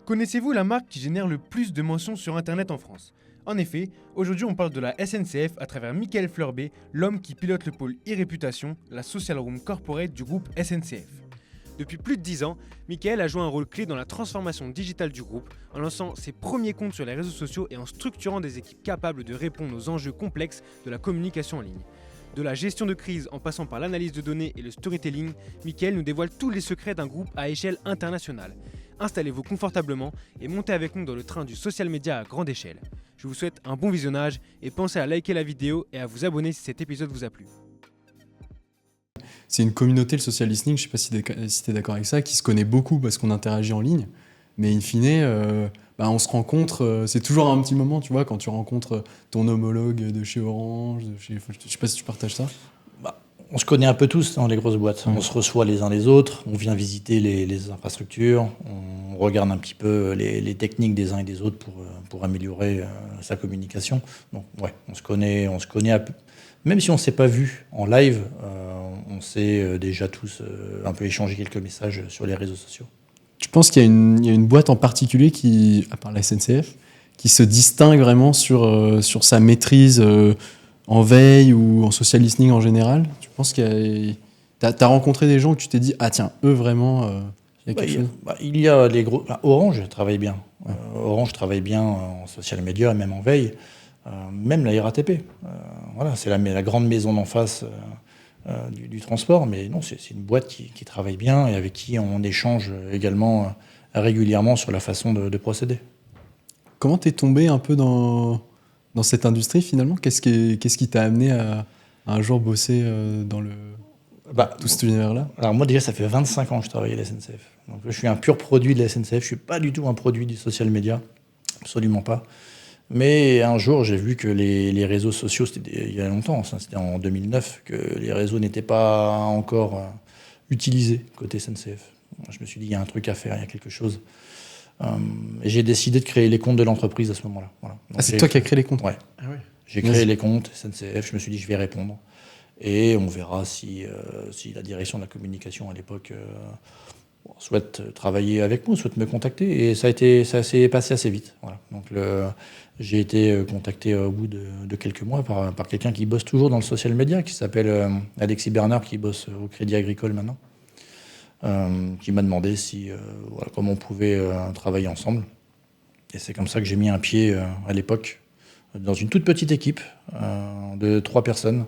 Connaissez-vous la marque qui génère le plus de mentions sur Internet en France ? En effet, aujourd'hui on parle de la SNCF à travers Mickaël Fleurbet, l'homme qui pilote le pôle e-réputation, la social room corporate du groupe SNCF. Depuis plus de 10 ans, Mickaël a joué un rôle clé dans la transformation digitale du groupe en lançant ses premiers comptes sur les réseaux sociaux et en structurant des équipes capables de répondre aux enjeux complexes de la communication en ligne. De la gestion de crise en passant par l'analyse de données et le storytelling, Mickaël nous dévoile tous les secrets d'un groupe à échelle internationale. Installez-vous confortablement et montez avec nous dans le train du social media à grande échelle. Je vous souhaite un bon visionnage et pensez à liker la vidéo et à vous abonner si cet épisode vous a plu. C'est une communauté, le social listening, je ne sais pas si tu es d'accord avec ça, qui se connaît beaucoup parce qu'on interagit en ligne. Mais in fine, on se rencontre, c'est toujours un petit moment, tu vois, quand tu rencontres ton homologue de chez Orange, je ne sais pas si tu partages ça. On se connaît un peu tous dans les grosses boîtes. On se reçoit les uns les autres, on vient visiter les infrastructures, on regarde un petit peu les techniques des uns et des autres pour améliorer sa communication. Donc ouais, on se connaît même si on ne s'est pas vu en live, on s'est déjà tous un peu échangé quelques messages sur les réseaux sociaux. Je pense qu'il y a une boîte en particulier qui, à part la SNCF, qui se distingue vraiment sur sa maîtrise en veille ou en social listening en général. Tu penses qu'il y a... T'as rencontré des gens où tu t'es dit « Ah tiens, eux vraiment, il y a quelque chose ?» Il y a les gros... Orange travaille bien. Ouais. Orange travaille bien en social media et même en veille. Même la RATP. Voilà, c'est la grande maison d'en face du transport. Mais non, c'est une boîte qui travaille bien et avec qui on échange également régulièrement sur la façon de procéder. Comment t'es tombé un peu dans cette industrie finalement ? Qu'est-ce qui t'a amené à un jour bosser dans tout cet univers-là ? Alors moi déjà ça fait 25 ans que je travaille à la SNCF. Donc je suis un pur produit de la SNCF, je ne suis pas du tout un produit du social media, absolument pas. Mais un jour j'ai vu que les réseaux sociaux, c'était il y a longtemps, c'était en 2009, que les réseaux n'étaient pas encore utilisés côté SNCF. Je me suis dit il y a un truc à faire, il y a quelque chose. Et j'ai décidé de créer les comptes de l'entreprise à ce moment-là. Voilà. Donc c'est toi qui as créé les comptes ? Ouais. Ah oui. J'ai créé les comptes SNCF, je me suis dit je vais répondre. Et on verra si la direction de la communication à l'époque souhaite travailler avec moi, souhaite me contacter. Et ça s'est passé assez vite. Voilà. Donc j'ai été contacté au bout de quelques mois par quelqu'un qui bosse toujours dans le social media, qui s'appelle Alexis Bernard, qui bosse au Crédit Agricole maintenant. Qui m'a demandé comment on pouvait travailler ensemble. Et c'est comme ça que j'ai mis un pied à l'époque dans une toute petite équipe de 3 personnes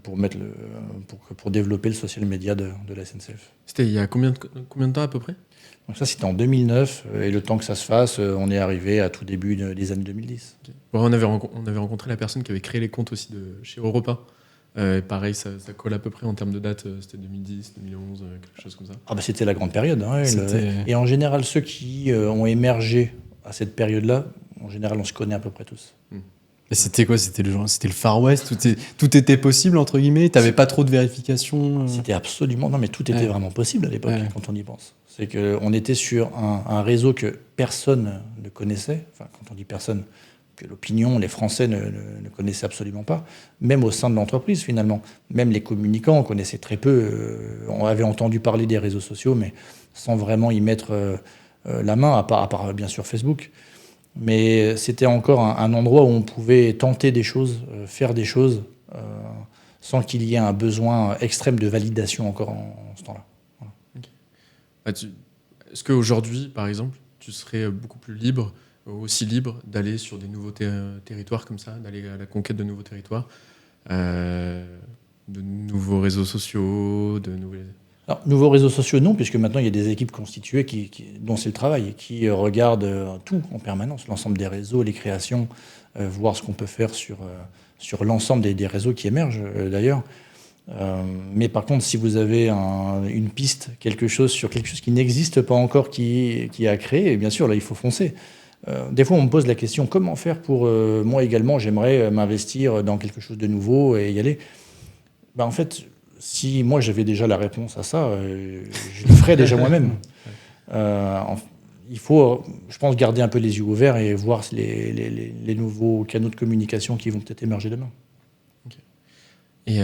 pour développer le social media de la SNCF. C'était il y a combien de temps à peu près ? Donc ça c'était en 2009 et le temps que ça se fasse, on est arrivé à tout début des années 2010. Okay. Bon, on avait rencontré la personne qui avait créé les comptes aussi chez Europa. Pareil, ça colle à peu près en termes de date, c'était 2010, 2011, quelque chose comme ça. C'était la grande période. Hein, et en général, ceux qui ont émergé à cette période-là, en général, on se connaît à peu près tous. Et c'était quoi ? C'était le Far West, tout était possible, entre guillemets ? T'avais pas trop de vérification C'était absolument... Non, mais tout était vraiment possible à l'époque, quand on y pense. C'est qu'on était sur un réseau que personne ne connaissait. Enfin, quand on dit personne... que l'opinion, les Français ne connaissaient absolument pas, même au sein de l'entreprise finalement. Même les communicants, on connaissait très peu, on avait entendu parler des réseaux sociaux, mais sans vraiment y mettre la main, à part bien sûr Facebook. Mais c'était encore un endroit où on pouvait tenter des choses, faire des choses, sans qu'il y ait un besoin extrême de validation encore en ce temps-là. Voilà. Okay. Est-ce qu'aujourd'hui, par exemple, tu serais beaucoup plus libre, aussi libre d'aller sur des nouveaux territoires comme ça, d'aller à la conquête de nouveaux territoires, de nouveaux réseaux sociaux, Alors, nouveaux réseaux sociaux, non, puisque maintenant il y a des équipes constituées dont c'est le travail, et qui regardent tout en permanence, l'ensemble des réseaux, les créations, voir ce qu'on peut faire sur l'ensemble des réseaux qui émergent d'ailleurs. Mais par contre, si vous avez une piste, quelque chose qui n'existe pas encore, qui est à créer, bien sûr, là il faut foncer. Des fois, on me pose la question, comment faire pour... moi également, j'aimerais m'investir dans quelque chose de nouveau et y aller. En fait, si moi, j'avais déjà la réponse à ça, je le ferais déjà moi-même. Il faut, je pense, garder un peu les yeux ouverts et voir les nouveaux canaux de communication qui vont peut-être émerger demain. Okay. Et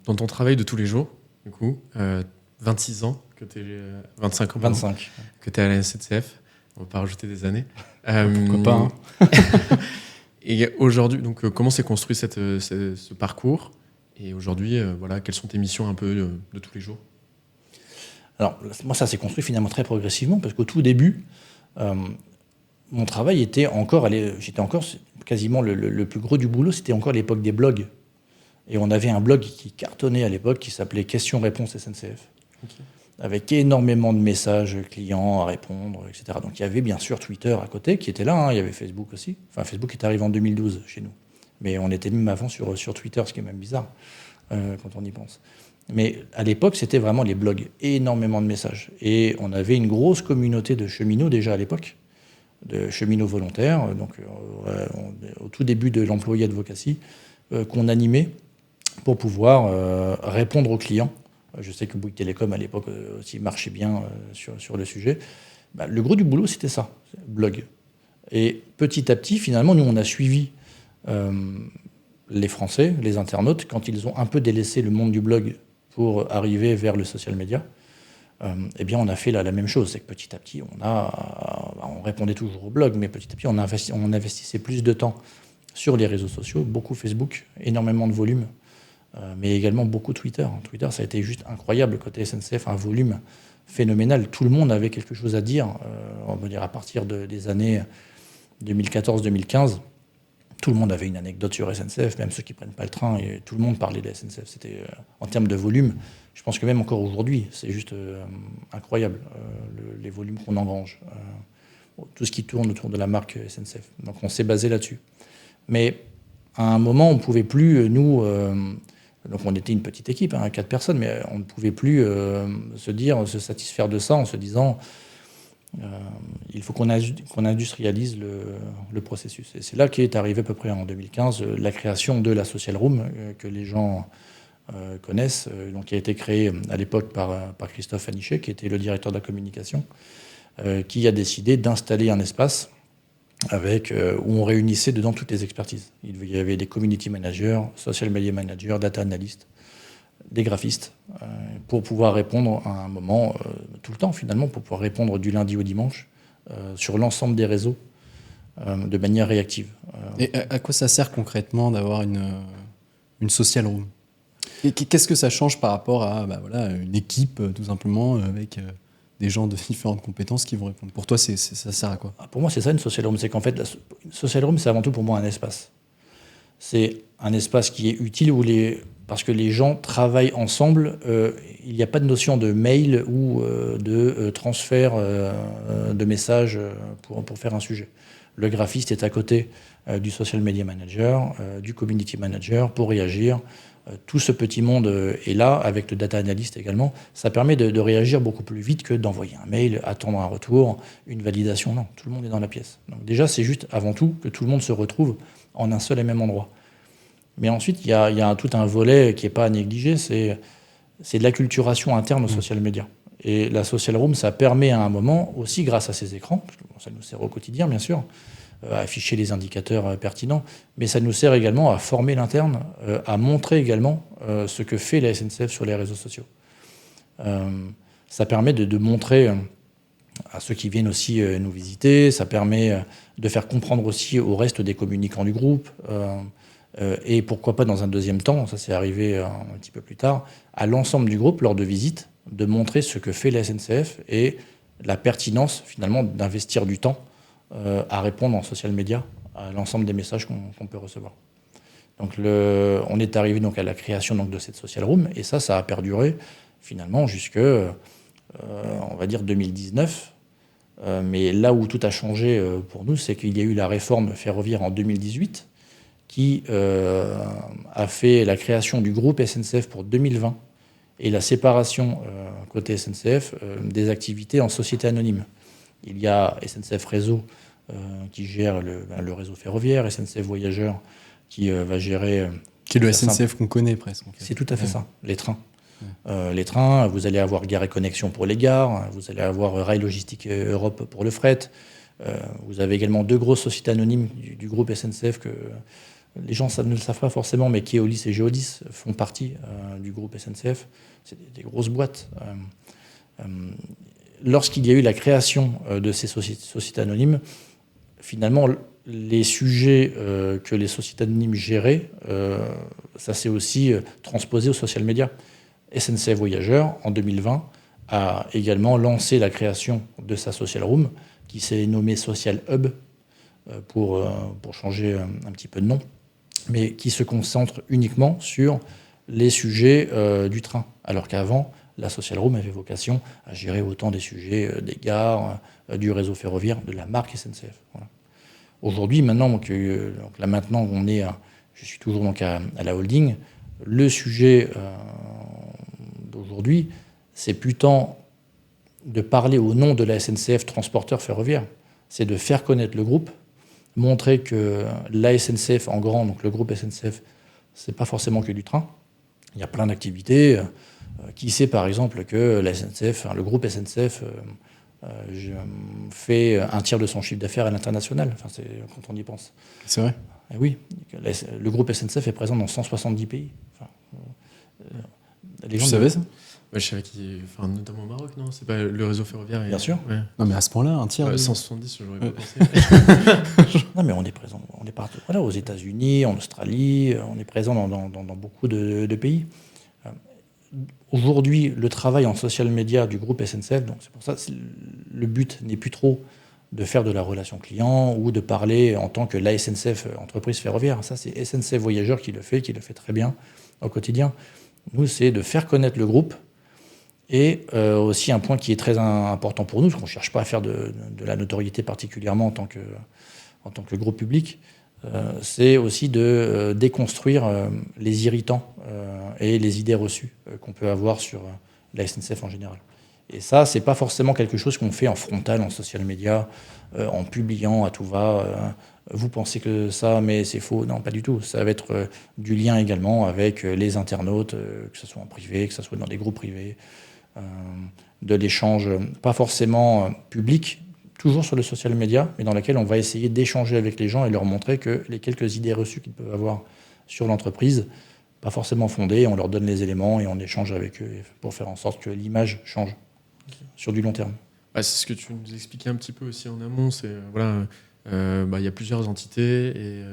dans ton travail de tous les jours, du coup, 26 ans, 25 ans, 25. Que tu es à la SNCF, on va pas rajouter des années. Pourquoi pas, hein. Et aujourd'hui, donc, comment s'est construit ce parcours? Et aujourd'hui, voilà, quelles sont tes missions un peu de tous les jours? Alors, moi, ça s'est construit finalement très progressivement, parce qu'au tout début, mon travail était encore, j'étais encore quasiment le plus gros du boulot, c'était encore l'époque des blogs. Et on avait un blog qui cartonnait à l'époque, qui s'appelait Questions-Réponses SNCF, avec énormément de messages clients à répondre, etc. Donc il y avait bien sûr Twitter à côté, qui était là, hein, il y avait Facebook aussi. Enfin, Facebook est arrivé en 2012 chez nous. Mais on était même avant sur Twitter, ce qui est même bizarre, quand on y pense. Mais à l'époque, c'était vraiment les blogs, énormément de messages. Et on avait une grosse communauté de cheminots déjà à l'époque, de cheminots volontaires, donc au tout début de l'employé advocacy, qu'on animait pour pouvoir répondre aux clients. Je sais que Bouygues Télécom à l'époque aussi marchait bien sur le sujet. Le gros du boulot, c'était ça, blog. Et petit à petit, finalement, nous, on a suivi les Français, les internautes, quand ils ont un peu délaissé le monde du blog pour arriver vers le social media. Eh bien, on a fait la même chose. C'est que petit à petit, on répondait toujours au blog, mais petit à petit, on investissait plus de temps sur les réseaux sociaux, beaucoup Facebook, énormément de volume, mais également beaucoup Twitter. Twitter, ça a été juste incroyable côté SNCF, un volume phénoménal. Tout le monde avait quelque chose à dire, on va dire à partir des années 2014-2015. Tout le monde avait une anecdote sur SNCF, même ceux qui ne prennent pas le train, et tout le monde parlait de la SNCF. C'était, en termes de volume, je pense que même encore aujourd'hui, c'est juste incroyable, les volumes qu'on engrange. Tout ce qui tourne autour de la marque SNCF. Donc on s'est basé là-dessus. Mais à un moment, on ne pouvait plus, nous, donc on était une petite équipe, 4 personnes, mais on ne pouvait plus se satisfaire de ça en se disant il faut qu'on industrialise le processus. Et c'est là qu'est arrivé à peu près en 2015 la création de la Social Room, que les gens connaissent, donc qui a été créée à l'époque par Christophe Anichet, qui était le directeur de la communication, qui a décidé d'installer un espace où on réunissait dedans toutes les expertises. Il y avait des community managers, social media managers, data analysts, des graphistes, pour pouvoir répondre à un moment, tout le temps finalement, pour pouvoir répondre du lundi au dimanche sur l'ensemble des réseaux de manière réactive. Et à quoi ça sert concrètement d'avoir une social room? Qu'est-ce que ça change par rapport à une équipe, tout simplement, avec des gens de différentes compétences qui vont répondre? Pour toi, ça sert à quoi? Pour moi, c'est ça une social room. C'est qu'en fait, une social room, c'est avant tout pour moi un espace. C'est un espace qui est utile parce que les gens travaillent ensemble. Il n'y a pas de notion de mail ou de transfert de messages pour faire un sujet. Le graphiste est à côté du social media manager, du community manager pour réagir. Tout ce petit monde est là, avec le data analyst également. Ça permet de réagir beaucoup plus vite que d'envoyer un mail, attendre un retour, une validation. Non, tout le monde est dans la pièce. Donc déjà, c'est juste avant tout que tout le monde se retrouve en un seul et même endroit. Mais ensuite, il y a tout un volet qui n'est pas à négliger, c'est de l'acculturation interne au social media. Et la social room, ça permet à un moment, aussi grâce à ces écrans, parce que ça nous sert au quotidien bien sûr, à afficher les indicateurs pertinents, mais ça nous sert également à former l'interne, à montrer également ce que fait la SNCF sur les réseaux sociaux. Ça permet de montrer à ceux qui viennent aussi nous visiter, ça permet de faire comprendre aussi au reste des communicants du groupe, et pourquoi pas dans un deuxième temps, ça c'est arrivé un petit peu plus tard, à l'ensemble du groupe lors de visites, de montrer ce que fait la SNCF et la pertinence finalement d'investir du temps à répondre en social media à l'ensemble des messages qu'on peut recevoir. Donc on est arrivé donc à la création donc de cette social room, et ça a perduré finalement jusque on va dire 2019. Mais là où tout a changé pour nous, c'est qu'il y a eu la réforme ferroviaire en 2018 qui a fait la création du groupe SNCF pour 2020 et la séparation côté SNCF des activités en société anonyme. Il y a SNCF Réseau qui gère le réseau ferroviaire, SNCF Voyageurs qui va gérer... Qui est le SNCF qu'on connaît presque. En fait. C'est tout à fait ça, les trains. Les trains, vous allez avoir Gare et Connexion pour les gares, vous allez avoir Rail Logistique Europe pour le fret. Vous avez également 2 grosses sociétés anonymes du groupe SNCF que les gens ne le savent pas forcément, mais Keolis et Geodis font partie du groupe SNCF. C'est des grosses boîtes. lorsqu'il y a eu la création de ces sociétés anonymes, finalement, les sujets que les sociétés anonymes géraient, ça s'est aussi transposé aux social media. SNCF Voyageurs, en 2020, a également lancé la création de sa social room, qui s'est nommée Social Hub, pour changer un petit peu de nom, mais qui se concentre uniquement sur les sujets du train, alors qu'avant, la social room avait vocation à gérer autant des sujets des gares, du réseau ferroviaire, de la marque SNCF. Voilà. Aujourd'hui, maintenant, je suis toujours donc à la holding. Le sujet d'aujourd'hui, c'est plutôt de parler au nom de la SNCF transporteur ferroviaire. C'est de faire connaître le groupe, montrer que la SNCF en grand, donc le groupe SNCF, c'est pas forcément que du train. Il y a plein d'activités. Qui sait par exemple que la SNCF, le groupe SNCF fait un tiers de son chiffre d'affaires à l'international, quand on y pense. C'est vrai. Et oui, le groupe SNCF est présent dans 170 pays. Les gens savaient ça? Ouais, je savais notamment au Maroc, non? C'est pas le réseau ferroviaire? Bien sûr. Ouais. Non, mais à ce point-là, un tiers. 170, j'aurais pas pensé. Non, mais on est présent, on est partout. Voilà, aux États-Unis, en Australie, on est présent dans beaucoup de pays. Aujourd'hui, le travail en social media du groupe SNCF, donc c'est pour ça que le but n'est plus trop de faire de la relation client ou de parler en tant que la SNCF entreprise ferroviaire. Ça, c'est SNCF Voyageurs qui le fait très bien au quotidien. Nous, c'est de faire connaître le groupe. Et aussi un point qui est très important pour nous, parce qu'on ne cherche pas à faire de la notoriété particulièrement en tant que groupe public, c'est aussi de déconstruire les irritants et les idées reçues qu'on peut avoir sur la SNCF en général. Et ça, c'est pas forcément quelque chose qu'on fait en frontal, en social media, en publiant à tout va. Vous pensez que ça, mais c'est faux. Non, pas du tout. Ça va être du lien également avec les internautes, que ce soit en privé, que ce soit dans des groupes privés, de l'échange, pas forcément public, toujours sur le social media, mais dans laquelle on va essayer d'échanger avec les gens et leur montrer que les quelques idées reçues qu'ils peuvent avoir sur l'entreprise, pas forcément fondées, on leur donne les éléments et on échange avec eux pour faire en sorte que l'image change sur du long terme. C'est ce que tu nous expliquais un petit peu aussi en amont. C'est y a plusieurs entités et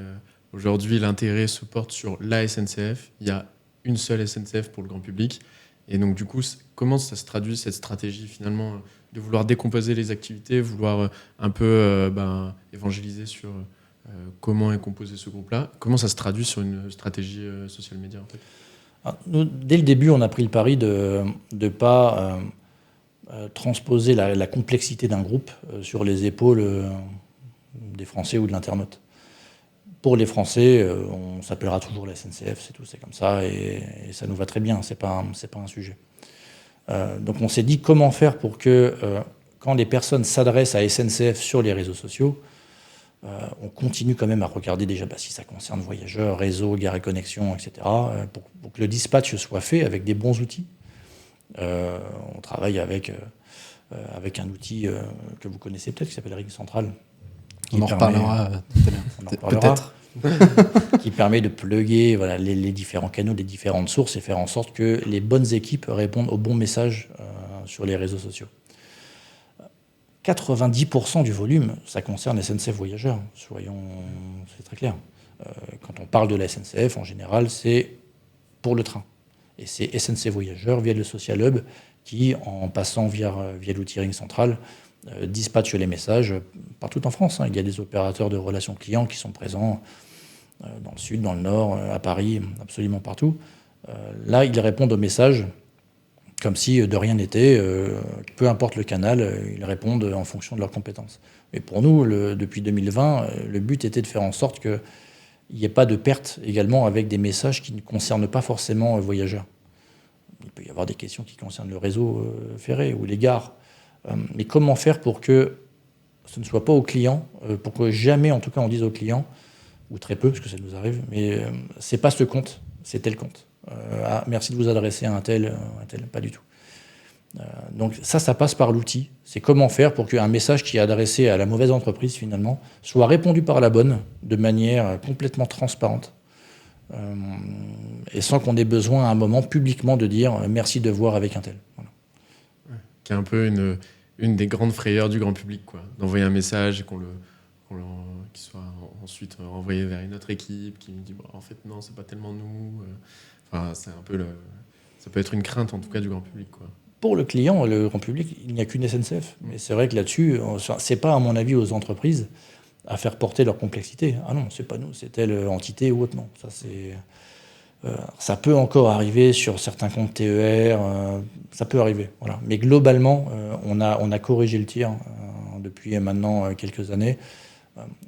aujourd'hui l'intérêt se porte sur la SNCF. Il y a une seule SNCF pour le grand public. Et donc du coup, comment ça se traduit cette stratégie finalement de vouloir décomposer les activités, vouloir un peu évangéliser sur comment est composé ce groupe-là? Comment ça se traduit sur une stratégie social media en fait? Alors, nous, dès le début, on a pris le pari de ne pas transposer la complexité d'un groupe sur les épaules des Français ou de l'internaute. Pour les Français, on s'appellera toujours la SNCF, c'est tout, c'est comme ça, et ça nous va très bien, c'est pas un sujet. Donc on s'est dit comment faire pour que, quand les personnes s'adressent à SNCF sur les réseaux sociaux, on continue quand même à regarder déjà si ça concerne voyageurs, réseau, gare et connexion, etc., pour que le dispatch soit fait avec des bons outils. On travaille avec un outil que vous connaissez peut-être, qui s'appelle Ring Central. On en reparlera tout à l'heure. Peut-être. Qui permet de plugger les différents canaux, les différentes sources et faire en sorte que les bonnes équipes répondent aux bons messages sur les réseaux sociaux. 90% du volume, ça concerne SNCF Voyageurs. C'est très clair. Quand on parle de la SNCF, en général, c'est pour le train. Et c'est SNCF Voyageurs via le Social Hub qui, en passant via l'outil Ring Central, dispatche les messages partout en France. Il y a des opérateurs de relations clients qui sont présents dans le sud, dans le nord, à Paris, absolument partout. Là, ils répondent aux messages comme si de rien n'était. Peu importe le canal, ils répondent en fonction de leurs compétences. Mais pour nous, depuis 2020, le but était de faire en sorte qu'il n'y ait pas de perte également avec des messages qui ne concernent pas forcément voyageurs. Il peut y avoir des questions qui concernent le réseau ferré ou les gares. Mais comment faire pour que ce ne soit pas aux clients, pour que jamais, en tout cas, on dise aux clients, ou très peu, parce que ça nous arrive, mais c'est pas ce compte, c'est tel compte. Merci de vous adresser à un tel, pas du tout. Donc ça passe par l'outil. C'est comment faire pour qu'un message qui est adressé à la mauvaise entreprise, finalement, soit répondu par la bonne, de manière complètement transparente, et sans qu'on ait besoin à un moment publiquement de dire merci de voir avec un tel. Voilà. Qui est un peu une des grandes frayeurs du grand public, quoi. D'envoyer un message et qu'il soit ensuite renvoyé vers une autre équipe qui nous dit en fait non, c'est pas tellement nous. Enfin, c'est un peu ça peut être une crainte en tout cas du grand public, quoi. Pour le client, le grand public, il n'y a qu'une SNCF. Mais c'est vrai que là-dessus, c'est pas à mon avis aux entreprises à faire porter leur complexité. Ah non, c'est pas nous, c'est telle entité ou autre. Non, ça peut encore arriver sur certains comptes TER, ça peut arriver. Voilà. Mais globalement, on a corrigé le tir depuis maintenant quelques années.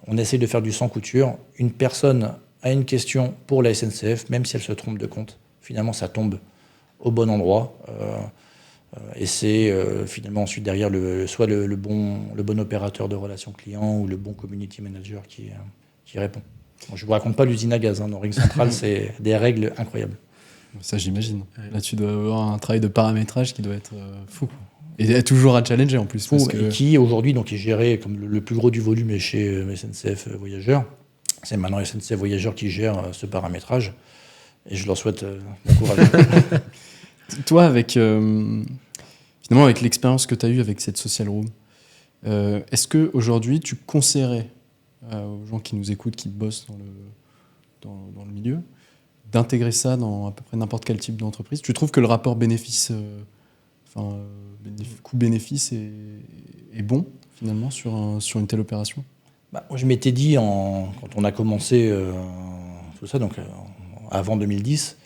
On essaie de faire du sans couture. Une personne a une question pour la SNCF, même si elle se trompe de compte, finalement ça tombe au bon endroit. Et c'est finalement ensuite derrière soit le bon opérateur de relations clients ou le bon community manager qui répond. Bon, je ne vous raconte pas l'usine à gaz, dans Ring Central, c'est des règles incroyables. Ça, j'imagine. Là, tu dois avoir un travail de paramétrage qui doit être fou. Et toujours à challenger en plus. Fou, et qui aujourd'hui donc, est géré comme le plus gros du volume est chez SNCF Voyageurs. C'est maintenant SNCF Voyageurs qui gère ce paramétrage. Et je leur souhaite bon courage. Toi, finalement, avec l'expérience que tu as eue avec cette social room, est-ce qu'aujourd'hui, tu conseillerais aux gens qui nous écoutent, qui bossent dans le milieu, d'intégrer ça dans à peu près n'importe quel type d'entreprise? Tu trouves que le rapport coût-bénéfice est bon, finalement, sur une telle opération? Moi, je m'étais dit, quand on a commencé tout ça, donc avant 2010,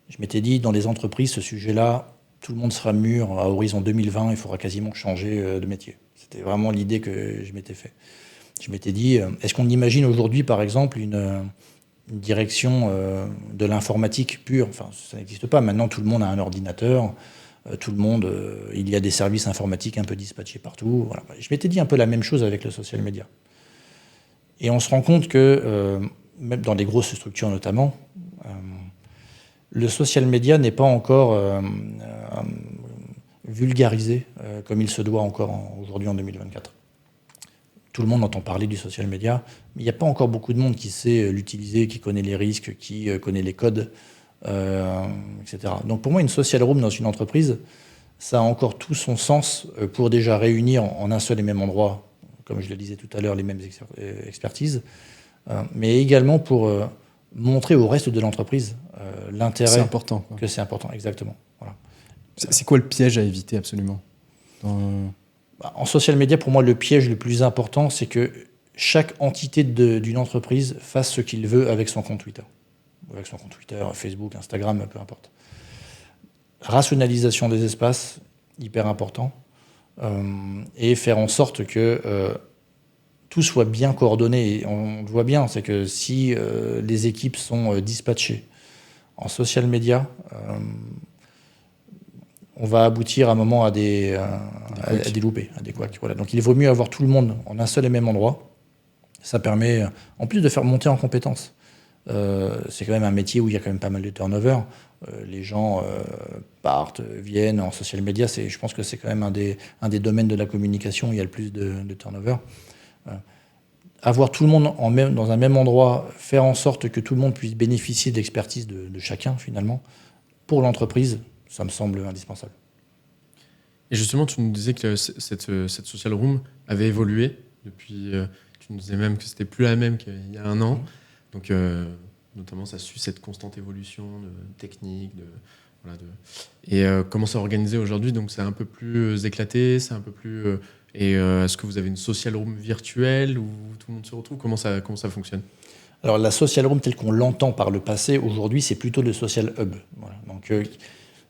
je m'étais dit, dans les entreprises, ce sujet-là, tout le monde sera mûr à horizon 2020, il faudra quasiment changer de métier. C'était vraiment l'idée que je m'étais fait. Je m'étais dit, est-ce qu'on imagine aujourd'hui, par exemple, une direction de l'informatique pure? Enfin, ça n'existe pas. Maintenant, tout le monde a un ordinateur. Tout le monde, il y a des services informatiques un peu dispatchés partout. Voilà. Je m'étais dit un peu la même chose avec le social media. Et on se rend compte que, même dans des grosses structures notamment, le social media n'est pas encore vulgarisé comme il se doit encore aujourd'hui en 2024. Tout le monde entend parler du social media, mais il n'y a pas encore beaucoup de monde qui sait l'utiliser, qui connaît les risques, qui connaît les codes, etc. Donc pour moi, une social room dans une entreprise, ça a encore tout son sens pour déjà réunir en un seul et même endroit, comme je le disais tout à l'heure, les mêmes expertises, mais également pour montrer au reste de l'entreprise l'intérêt. C'est important. Que c'est important, exactement. Voilà. C'est quoi le piège à éviter absolument En social media, pour moi, le piège le plus important, c'est que chaque entité d'une entreprise fasse ce qu'il veut avec son compte Twitter. Avec son compte Twitter, Facebook, Instagram, peu importe. Rationalisation des espaces, hyper important. Et faire en sorte que tout soit bien coordonné. Et on le voit bien, c'est que si les équipes sont dispatchées en social media, on va aboutir à un moment à des loupés, à des couacs. Voilà. Donc il vaut mieux avoir tout le monde en un seul et même endroit. Ça permet, en plus de faire monter en compétences, c'est quand même un métier où il y a quand même pas mal de turnover. Les gens partent, viennent en social media. Je pense que c'est quand même un des domaines de la communication où il y a le plus de turnover. Avoir tout le monde dans un même endroit, faire en sorte que tout le monde puisse bénéficier de l'expertise de chacun, finalement, pour l'entreprise, ça me semble indispensable. Et justement, tu nous disais que cette social room avait évolué depuis. Tu nous disais même que c'était plus la même qu'il y a un an. Donc, notamment, ça suit cette constante évolution de technique, et comment c'est organisé aujourd'hui? Donc, c'est un peu plus éclaté, c'est un peu plus. Est-ce que vous avez une social room virtuelle où tout le monde se retrouve? Comment ça fonctionne? Alors, la social room telle qu'on l'entend par le passé, aujourd'hui, c'est plutôt le social hub. Voilà. Donc,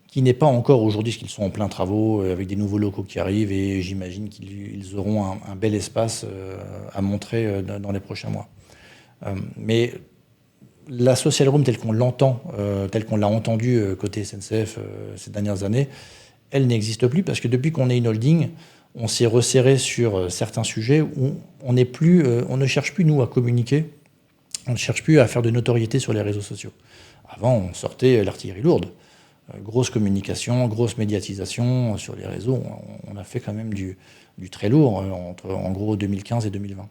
qui n'est pas encore aujourd'hui, parce qu'ils sont en plein travaux, avec des nouveaux locaux qui arrivent, et j'imagine qu'ils auront un bel espace à montrer dans les prochains mois. Mais la social room telle qu'on l'entend, telle qu'on l'a entendue côté SNCF ces dernières années, elle n'existe plus, parce que depuis qu'on est une holding, on s'est resserré sur certains sujets où on ne cherche plus, nous, à communiquer, on ne cherche plus à faire de notoriété sur les réseaux sociaux. Avant, on sortait l'artillerie lourde. Grosse communication, grosse médiatisation sur les réseaux. On a fait quand même du très lourd entre, en gros, 2015 et 2020.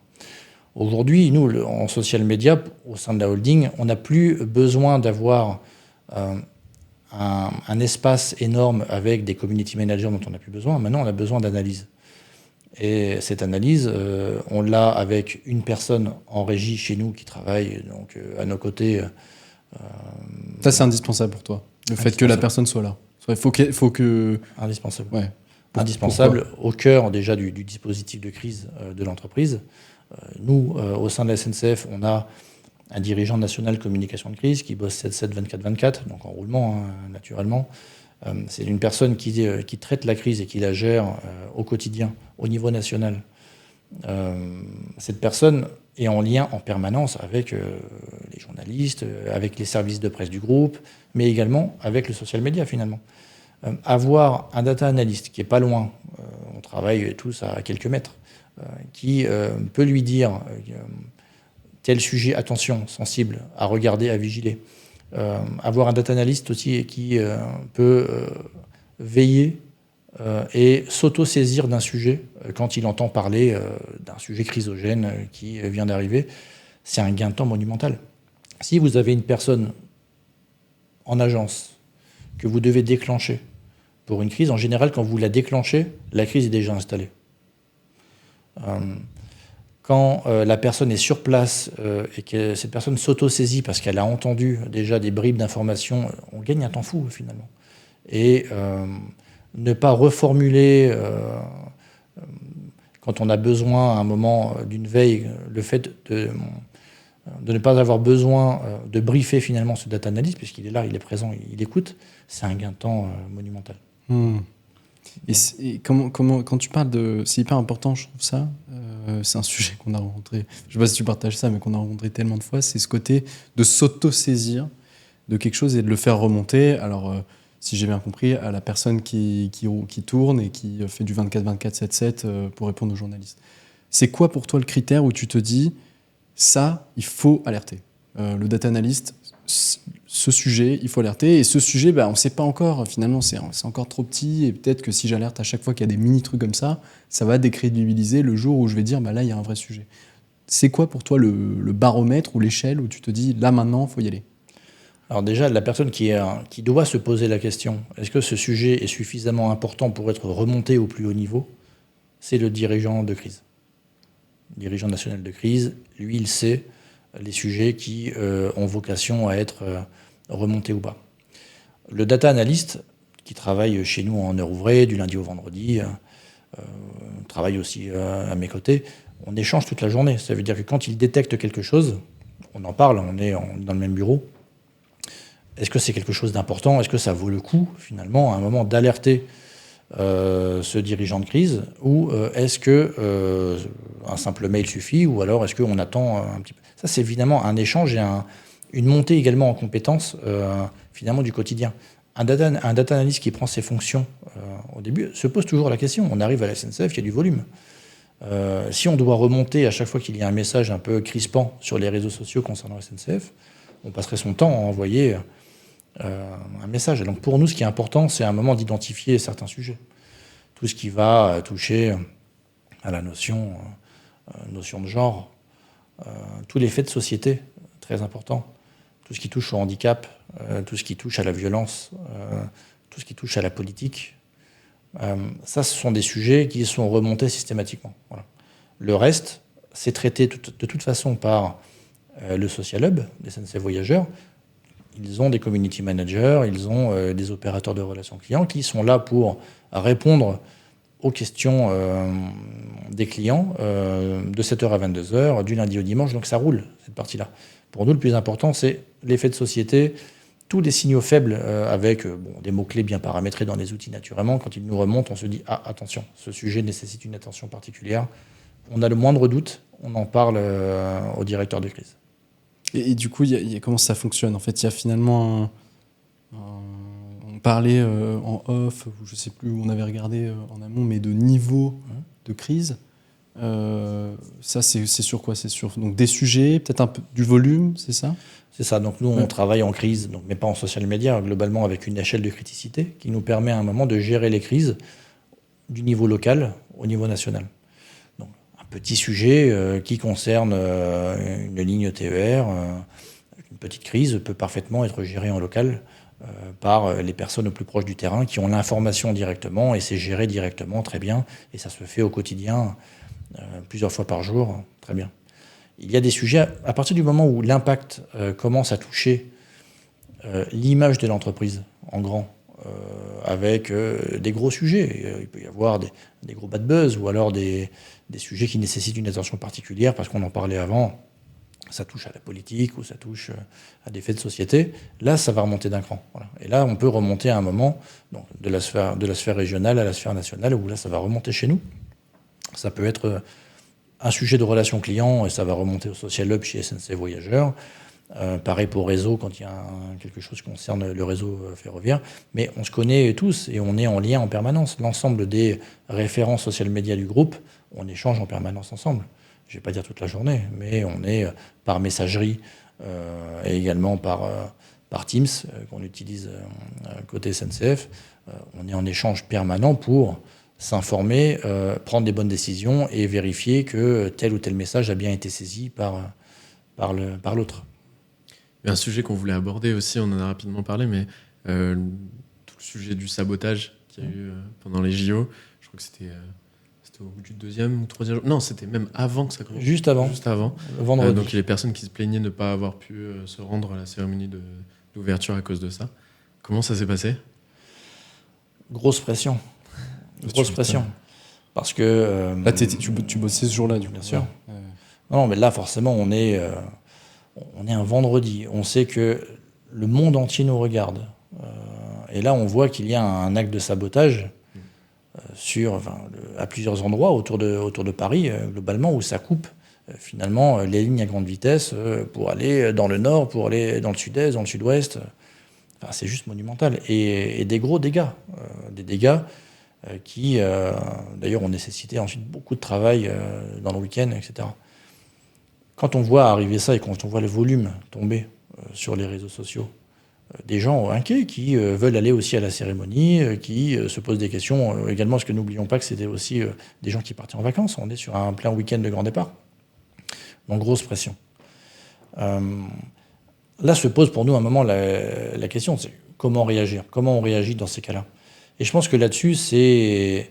Aujourd'hui, nous, en social media, au sein de la holding, on n'a plus besoin d'avoir un espace énorme avec des community managers dont on n'a plus besoin. Maintenant, on a besoin d'analyse. Et cette analyse, on l'a avec une personne en régie chez nous qui travaille donc, à nos côtés. Ça, c'est indispensable pour toi, le fait que la personne soit là. Il faut que... Indispensable. Ouais. Indispensable au cœur déjà du dispositif de crise de l'entreprise. Nous, au sein de la SNCF, on a un dirigeant national communication de crise qui bosse 7/7, 24/24, donc en roulement, naturellement. C'est une personne qui traite la crise et qui la gère au quotidien, au niveau national. Cette personne est en lien en permanence avec les journalistes, avec les services de presse du groupe, mais également avec le social media finalement. Avoir un data analyst qui est pas loin, on travaille tous à quelques mètres, qui peut lui dire tel sujet, attention, sensible, à regarder, à vigiler. Avoir un data analyst aussi qui peut veiller et s'auto-saisir d'un sujet quand il entend parler d'un sujet chrysogène qui vient d'arriver, c'est un gain de temps monumental. Si vous avez une personne en agence que vous devez déclencher pour une crise, en général, quand vous la déclenchez, la crise est déjà installée. Quand la personne est sur place et que cette personne s'auto-saisit parce qu'elle a entendu déjà des bribes d'informations, on gagne un temps fou, finalement. Et ne pas reformuler, quand on a besoin à un moment d'une veille, le fait de ne pas avoir besoin de briefer finalement ce data analyst, puisqu'il est là, il est présent, il écoute, c'est un gain de temps monumental. Et quand tu parles de... C'est hyper important, je trouve ça. C'est un sujet qu'on a rencontré, je ne sais pas si tu partages ça, mais qu'on a rencontré tellement de fois, c'est ce côté de s'auto-saisir de quelque chose et de le faire remonter. Alors, si j'ai bien compris, à la personne qui tourne et qui fait du 24/24, 7/7 pour répondre aux journalistes. C'est quoi pour toi le critère où tu te dis, ça, il faut alerter le data analyst, ce sujet, il faut alerter. Et ce sujet, on ne sait pas encore. Finalement, c'est encore trop petit. Et peut-être que si j'alerte à chaque fois qu'il y a des mini-trucs comme ça va décrédibiliser le jour où je vais dire, là, il y a un vrai sujet. C'est quoi pour toi le baromètre ou l'échelle où tu te dis, là, maintenant, il faut y aller? Alors déjà, la personne qui doit se poser la question, est-ce que ce sujet est suffisamment important pour être remonté au plus haut niveau, c'est le dirigeant de crise. Le dirigeant national de crise, lui, il sait les sujets qui ont vocation à être remontés ou pas. Le data analyst, qui travaille chez nous en heure ouvrée, du lundi au vendredi, travaille aussi à mes côtés, on échange toute la journée. Ça veut dire que quand il détecte quelque chose, on en parle, on est dans le même bureau. Est-ce que c'est quelque chose d'important? Est-ce que ça vaut le coup, finalement, à un moment, d'alerter ce dirigeant de crise? Ou est-ce que un simple mail suffit? Ou alors est-ce qu'on attend un petit peu? Ça, c'est évidemment un échange et une montée également en compétences, finalement, du quotidien. Un data analyst qui prend ses fonctions au début se pose toujours la question. On arrive à la SNCF, il y a du volume. Si on doit remonter à chaque fois qu'il y a un message un peu crispant sur les réseaux sociaux concernant la SNCF, on passerait son temps à envoyer un message. Et donc pour nous, ce qui est important, c'est à un moment d'identifier certains sujets. Tout ce qui va toucher à la notion de genre, tous les faits de société, très importants, tout ce qui touche au handicap, tout ce qui touche à la violence, tout ce qui touche à la politique. Ça, ce sont des sujets qui sont remontés systématiquement. Voilà. Le reste, c'est traité de toute façon par le Social Hub des SNCF Voyageurs. Ils ont des community managers, ils ont des opérateurs de relations clients qui sont là pour répondre aux questions des clients de 7h à 22h, du lundi au dimanche. Donc ça roule, cette partie-là. Pour nous, le plus important, c'est l'effet de société, tous les signaux faibles avec des mots-clés bien paramétrés dans les outils naturellement. Quand ils nous remontent, on se dit « Ah, attention, ce sujet nécessite une attention particulière ». On a le moindre doute, on en parle au directeur de crise. Et du coup, comment ça fonctionne? En fait, il y a finalement on parlait en off, ou je ne sais plus où on avait regardé en amont, mais de niveau de crise. Ça, c'est sur quoi? C'est sur donc, des sujets, peut-être un peu du volume, c'est ça? C'est ça. Donc nous, on travaille en crise, mais pas en social media, globalement avec une échelle de criticité qui nous permet à un moment de gérer les crises du niveau local au niveau national. Donc un petit sujet qui concerne une ligne TER, une petite crise peut parfaitement être gérée en local par les personnes au plus proche du terrain qui ont l'information directement et c'est géré directement très bien et ça se fait au quotidien plusieurs fois par jour, très bien. Il y a des sujets, à partir du moment où l'impact commence à toucher l'image de l'entreprise en grand, avec des gros sujets. Il peut y avoir des gros bad buzz ou alors des sujets qui nécessitent une attention particulière parce qu'on en parlait avant. Ça touche à la politique ou ça touche à des faits de société. Là, ça va remonter d'un cran. Voilà. Et là, on peut remonter à un moment donc, de la sphère régionale à la sphère nationale où là, ça va remonter chez nous. Ça peut être un sujet de relation client et ça va remonter au Social Hub chez SNCF Voyageurs. Pareil pour réseau quand il y a quelque chose qui concerne le réseau ferroviaire. Mais on se connaît tous et on est en lien en permanence. L'ensemble des référents social media du groupe, on échange en permanence ensemble. Je ne vais pas dire toute la journée, mais on est par messagerie et également par Teams qu'on utilise côté SNCF. On est en échange permanent pour s'informer, prendre des bonnes décisions et vérifier que tel ou tel message a bien été saisi par l'autre. Il y a un sujet qu'on voulait aborder aussi, on en a rapidement parlé, mais tout le sujet du sabotage qu'il y a eu pendant les JO, je crois que c'était au bout du 2e ou 3e jour. Non, c'était même avant que ça commence. Juste avant. Vendredi. Donc il y a les personnes qui se plaignaient de ne pas avoir pu se rendre à la cérémonie d'ouverture à cause de ça. Comment ça s'est passé ? Grosse pression. Grosse pression. Parce que... Là, tu bossais ce jour-là, du coup. Bien sûr. Non, mais là, forcément, on est un vendredi. On sait que le monde entier nous regarde. Et là, on voit qu'il y a un acte de sabotage à plusieurs endroits autour de Paris, globalement, où ça coupe finalement les lignes à grande vitesse pour aller dans le nord, pour aller dans le sud-est, dans le sud-ouest. Enfin, c'est juste monumental. Et des gros dégâts. Des dégâts qui, d'ailleurs, ont nécessité ensuite beaucoup de travail dans le week-end, etc. Quand on voit arriver ça et quand on voit le volume tomber sur les réseaux sociaux, des gens inquiets qui veulent aller aussi à la cérémonie, qui se posent des questions également, parce que n'oublions pas que c'était aussi des gens qui partaient en vacances. On est sur un plein week-end de grand départ. Donc, grosse pression. Là se pose pour nous un moment la question, c'est comment réagir ? Comment on réagit dans ces cas-là ? Et je pense que là-dessus, c'est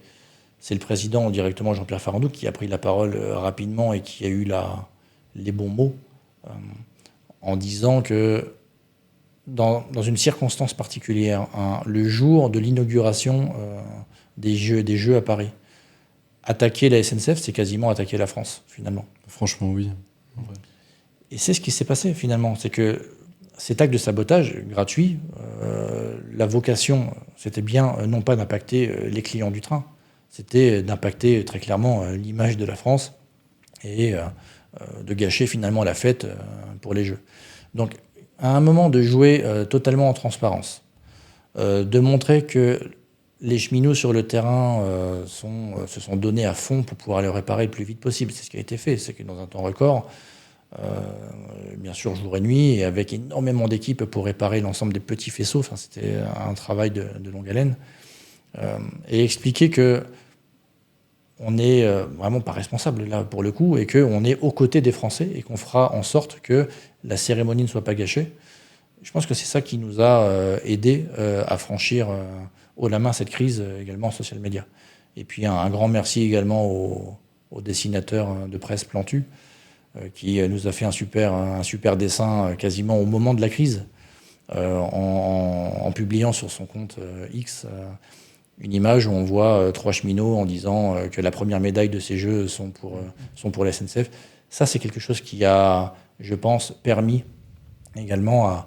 le président directement, Jean-Pierre Farandou, qui a pris la parole rapidement et qui a eu les bons mots en disant que dans une circonstance particulière, le jour de l'inauguration des Jeux à Paris, attaquer la SNCF, c'est quasiment attaquer la France, finalement. Franchement, oui. Et c'est ce qui s'est passé, finalement. C'est que cet acte de sabotage gratuit, la vocation, c'était bien non pas d'impacter les clients du train, c'était d'impacter très clairement l'image de la France et de gâcher finalement la fête pour les Jeux. Donc, à un moment de jouer totalement en transparence, de montrer que les cheminots sur le terrain se sont donnés à fond pour pouvoir les réparer le plus vite possible. C'est ce qui a été fait. C'est que dans un temps record, bien sûr jour et nuit, et avec énormément d'équipes pour réparer l'ensemble des petits faisceaux. Enfin, c'était un travail de longue haleine. Et expliquer que on n'est vraiment pas responsable là pour le coup, et qu'on est aux côtés des Français et qu'on fera en sorte que la cérémonie ne soit pas gâchée. Je pense que c'est ça qui nous a aidés à franchir haut la main cette crise également en social media. Et puis un grand merci également au dessinateur de presse Plantu qui nous a fait un super dessin quasiment au moment de la crise en publiant sur son compte X une image où on voit 3 cheminots en disant que la première médaille de ces Jeux sont pour la SNCF. Ça, c'est quelque chose qui a, je pense, permis également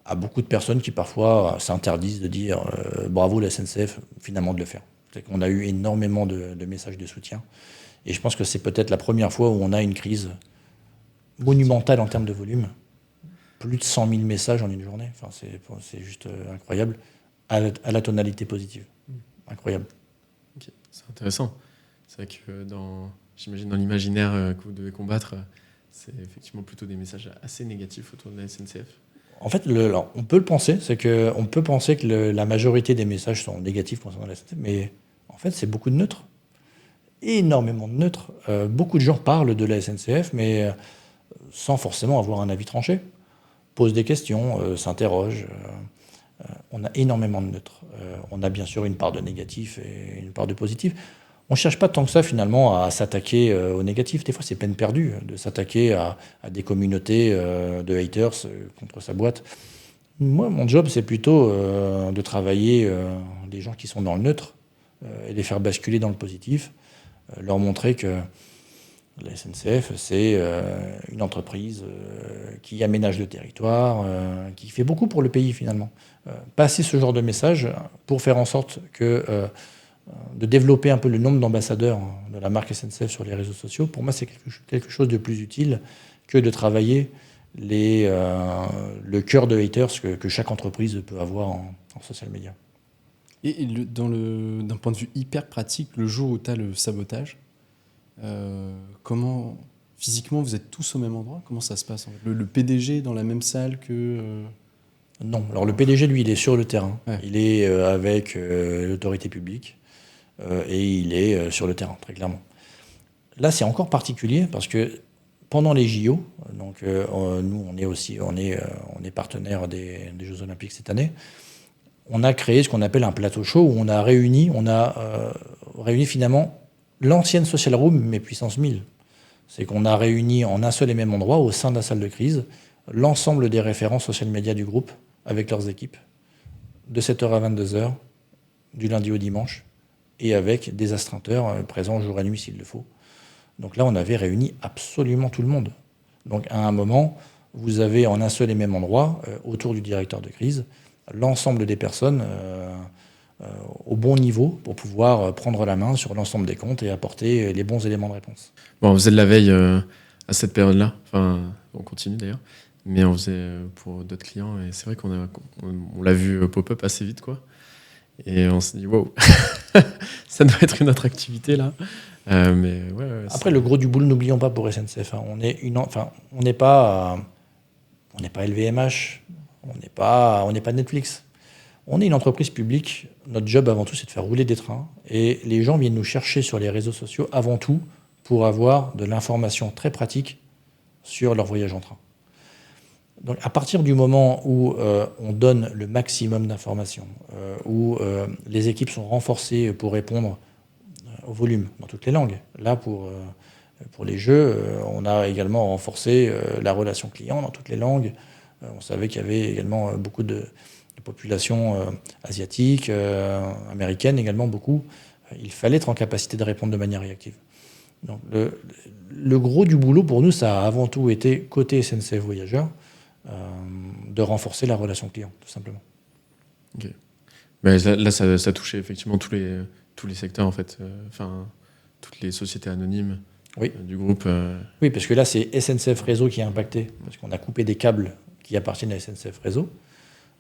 à beaucoup de personnes qui parfois s'interdisent de dire bravo la SNCF, finalement de le faire. C'est qu'on a eu énormément de messages de soutien. Et je pense que c'est peut-être la première fois où on a une crise monumentale en termes de volume. Plus de 100 000 messages en une journée. Enfin, c'est juste incroyable, à la tonalité positive. Incroyable. Okay. C'est intéressant. C'est vrai que j'imagine dans l'imaginaire que vous devez combattre, c'est effectivement plutôt des messages assez négatifs autour de la SNCF. En fait, on peut le penser, on peut penser que la majorité des messages sont négatifs concernant la SNCF, mais en fait, c'est beaucoup de neutres. Énormément de neutres. Beaucoup de gens parlent de la SNCF, mais sans forcément avoir un avis tranché. Posent des questions, s'interrogent. On a énormément de neutres. On a bien sûr une part de négatif et une part de positif. On ne cherche pas tant que ça, finalement, à s'attaquer au négatif. Des fois, c'est peine perdue de s'attaquer à des communautés de haters contre sa boîte. Moi, mon job, c'est plutôt de travailler des gens qui sont dans le neutre et les faire basculer dans le positif, leur montrer que la SNCF, c'est une entreprise qui aménage le territoire, qui fait beaucoup pour le pays, finalement. Passer ce genre de message pour faire en sorte que de développer un peu le nombre d'ambassadeurs de la marque SNCF sur les réseaux sociaux, pour moi, c'est quelque chose de plus utile que de travailler le cœur de haters que chaque entreprise peut avoir en social media. Et d'un point de vue hyper pratique, le jour où tu as le sabotage, comment, physiquement, vous êtes tous au même endroit? Comment ça se passe en fait? Le PDG est dans la même salle que... Non. Alors le PDG, lui, il est sur le terrain. Ouais. Il est avec l'autorité publique et il est sur le terrain, très clairement. Là, c'est encore particulier parce que pendant les JO, donc nous, on est partenaire des Jeux Olympiques cette année, on a créé ce qu'on appelle un plateau show où on a réuni finalement l'ancienne Social Room, mais puissance 1000. C'est qu'on a réuni en un seul et même endroit, au sein de la salle de crise, l'ensemble des référents social media du groupe avec leurs équipes, de 7h à 22h, du lundi au dimanche, et avec des astreinteur présents jour et nuit s'il le faut. Donc là, on avait réuni absolument tout le monde. Donc à un moment, vous avez en un seul et même endroit, autour du directeur de crise, l'ensemble des personnes au bon niveau pour pouvoir prendre la main sur l'ensemble des comptes et apporter les bons éléments de réponse. Bon, on faisait de la veille à cette période-là. Enfin, on continue d'ailleurs. Mais on faisait pour d'autres clients. Et c'est vrai qu'on l'a vu pop-up assez vite, quoi. Et on s'est dit, wow, ça doit être une autre activité, là. Mais ouais, après, le gros du boulot, n'oublions pas pour SNCF. Hein, on n'est pas LVMH, on n'est pas Netflix. On est une entreprise publique. Notre job, avant tout, c'est de faire rouler des trains. Et les gens viennent nous chercher sur les réseaux sociaux, avant tout, pour avoir de l'information très pratique sur leur voyage en train. Donc, à partir du moment où on donne le maximum d'informations, où les équipes sont renforcées pour répondre au volume dans toutes les langues. Là, pour les jeux, on a également renforcé la relation client dans toutes les langues. On savait qu'il y avait également beaucoup de populations asiatiques, américaines également beaucoup. Il fallait être en capacité de répondre de manière réactive. Donc, le gros du boulot pour nous, ça a avant tout été, côté SNCF Voyageurs, de renforcer la relation client, tout simplement. Ok. Mais là, ça touchait effectivement tous les secteurs, en fait. Enfin, toutes les sociétés anonymes du groupe. Oui, parce que là, c'est SNCF Réseau qui est impacté, parce qu'on a coupé des câbles qui appartiennent à SNCF Réseau.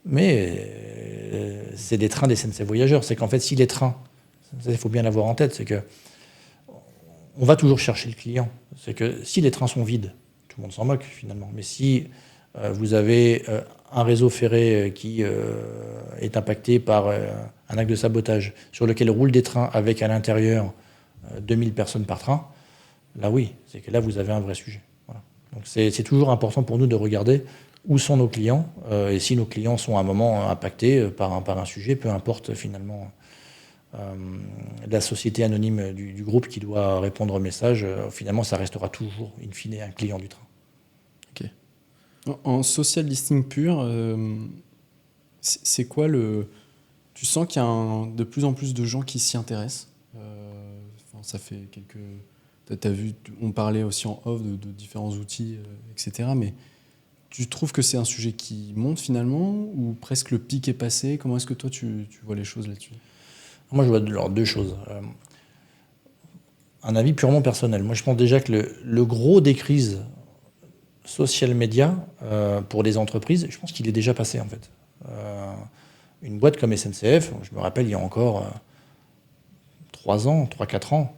Mais c'est des trains des SNCF Voyageurs. C'est qu'en fait, si les trains, il faut bien l'avoir en tête, c'est que on va toujours chercher le client. C'est que si les trains sont vides, tout le monde s'en moque finalement. Mais si vous avez un réseau ferré qui est impacté par un acte de sabotage sur lequel roulent des trains avec à l'intérieur 2000 personnes par train, là oui, c'est que là vous avez un vrai sujet. Voilà. Donc c'est toujours important pour nous de regarder où sont nos clients et si nos clients sont à un moment impactés par un sujet, peu importe finalement la société anonyme du groupe qui doit répondre au message, finalement ça restera toujours in fine un client du train. Okay. En social listening pur, c'est quoi tu sens qu'il y a de plus en plus de gens qui s'y intéressent. Ça fait quelques... T'as vu, on parlait aussi en off de différents outils, etc. Mais tu trouves que c'est un sujet qui monte finalement ou presque le pic est passé? Comment est-ce que toi tu vois les choses là-dessus? Moi je vois deux choses. Un avis purement personnel. Moi je pense déjà que le gros des crises social media pour les entreprises, je pense qu'il est déjà passé en fait. Une boîte comme SNCF, je me rappelle il y a encore 3-4 ans,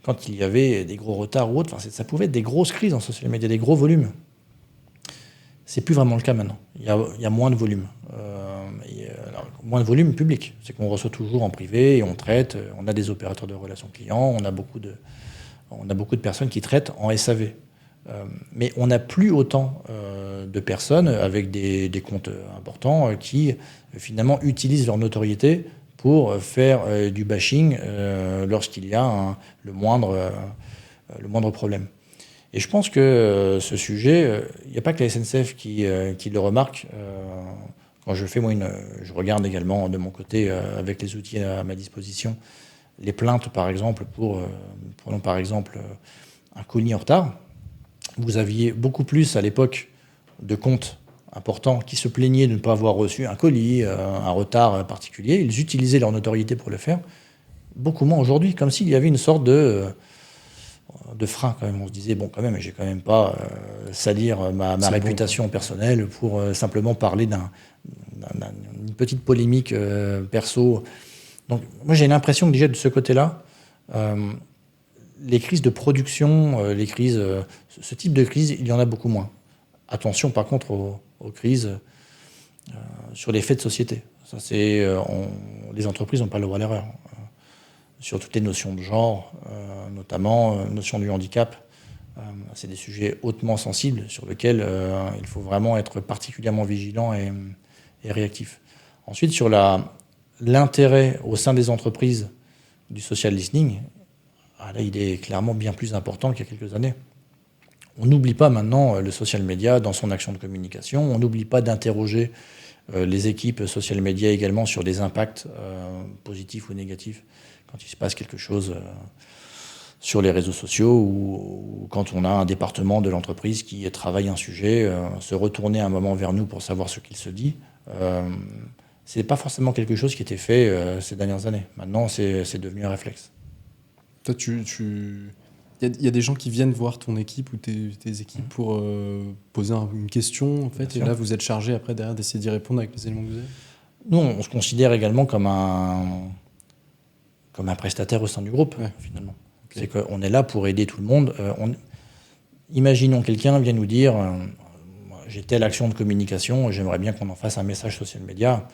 quand il y avait des gros retards ou autre, ça pouvait être des grosses crises en social media, des gros volumes. C'est plus vraiment le cas maintenant. Il y a moins de volume. Moins de volume public. C'est qu'on reçoit toujours en privé et on traite. On a des opérateurs de relations clients, on a beaucoup de personnes qui traitent en SAV. Mais on n'a plus autant de personnes avec des comptes importants qui finalement utilisent leur notoriété pour faire du bashing lorsqu'il y a le moindre problème. Et je pense que ce sujet, il n'y a pas que la SNCF qui le remarque. Quand je fais, je regarde également de mon côté, avec les outils à ma disposition, les plaintes, par exemple, prenons par exemple un colis en retard. Vous aviez beaucoup plus à l'époque de comptes importants qui se plaignaient de ne pas avoir reçu un colis, un retard particulier. Ils utilisaient leur notoriété pour le faire. Beaucoup moins aujourd'hui, comme s'il y avait une sorte de frein quand même. On se disait, bon, quand même, j'ai quand même pas salir ma réputation personnelle pour simplement parler d'une petite polémique perso. Donc, moi, j'ai l'impression que déjà de ce côté-là, les crises de production, ce type de crise, il y en a beaucoup moins. Attention, par contre, aux crises sur les faits de société. Ça, les entreprises n'ont pas le droit à l'erreur. Sur toutes les notions de genre, notamment notion du handicap. C'est des sujets hautement sensibles sur lesquels il faut vraiment être particulièrement vigilant et réactif. Ensuite, sur l'intérêt au sein des entreprises du social listening, là, il est clairement bien plus important qu'il y a quelques années. On n'oublie pas maintenant le social media dans son action de communication. On n'oublie pas d'interroger les équipes social media également sur des impacts positifs ou négatifs quand il se passe quelque chose sur les réseaux sociaux ou quand on a un département de l'entreprise qui travaille un sujet, se retourner un moment vers nous pour savoir ce qu'il se dit. Ce n'est pas forcément quelque chose qui était fait ces dernières années. Maintenant, c'est devenu un réflexe. Toi, il y a des gens qui viennent voir ton équipe ou tes équipes pour poser une question, en fait, Bien et sûr. là, vous êtes chargé après, derrière, d'essayer d'y répondre avec les éléments que vous avez. Nous, on se considère également comme un prestataire au sein du groupe, finalement. Okay. C'est qu'on est là pour aider tout le monde. Imaginons quelqu'un vient nous dire j'ai telle action de communication, j'aimerais bien qu'on en fasse un message social media.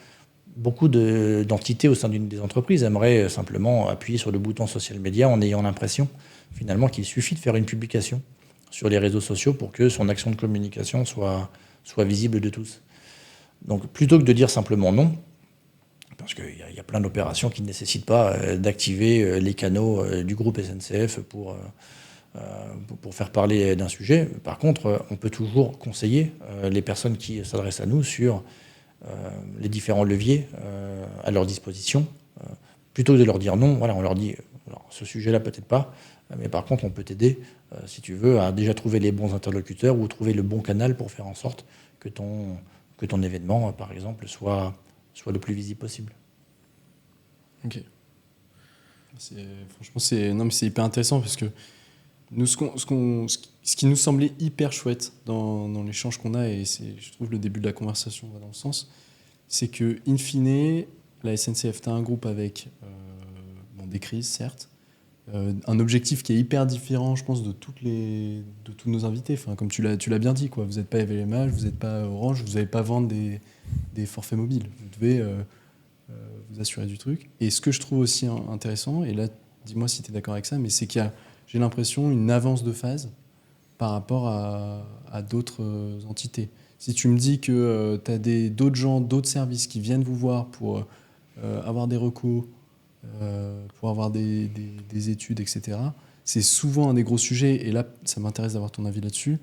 Beaucoup d'entités au sein d'une des entreprises aimeraient simplement appuyer sur le bouton social media en ayant l'impression, finalement, qu'il suffit de faire une publication sur les réseaux sociaux pour que son action de communication soit visible de tous. Donc, plutôt que de dire simplement non, parce qu'il y a plein d'opérations qui ne nécessitent pas d'activer les canaux du groupe SNCF pour faire parler d'un sujet. Par contre, on peut toujours conseiller les personnes qui s'adressent à nous sur les différents leviers à leur disposition. Plutôt que de leur dire non, voilà, on leur dit ce sujet-là peut-être pas, mais par contre on peut t'aider, si tu veux, à déjà trouver les bons interlocuteurs ou trouver le bon canal pour faire en sorte que ton événement, par exemple, soit le plus visible possible. Ok. Franchement, c'est hyper intéressant parce que nous, ce qui nous semblait hyper chouette dans l'échange qu'on a, et je trouve le début de la conversation va dans le sens, c'est que, in fine, la SNCF, tu as un groupe avec des crises, certes, un objectif qui est hyper différent, je pense, de tous nos invités. Enfin, comme tu l'as bien dit, quoi. Vous n'êtes pas LVMH, vous n'êtes pas Orange, vous n'allez pas vendre des forfaits mobiles. Vous devez vous assurer du truc. Et ce que je trouve aussi intéressant, et là, dis-moi si tu es d'accord avec ça, mais c'est qu'il y a, j'ai l'impression, une avance de phase par rapport à d'autres entités. Si tu me dis que tu as d'autres gens, d'autres services qui viennent vous voir pour avoir des recos, pour avoir des études, etc., c'est souvent un des gros sujets, et là, ça m'intéresse d'avoir ton avis là-dessus,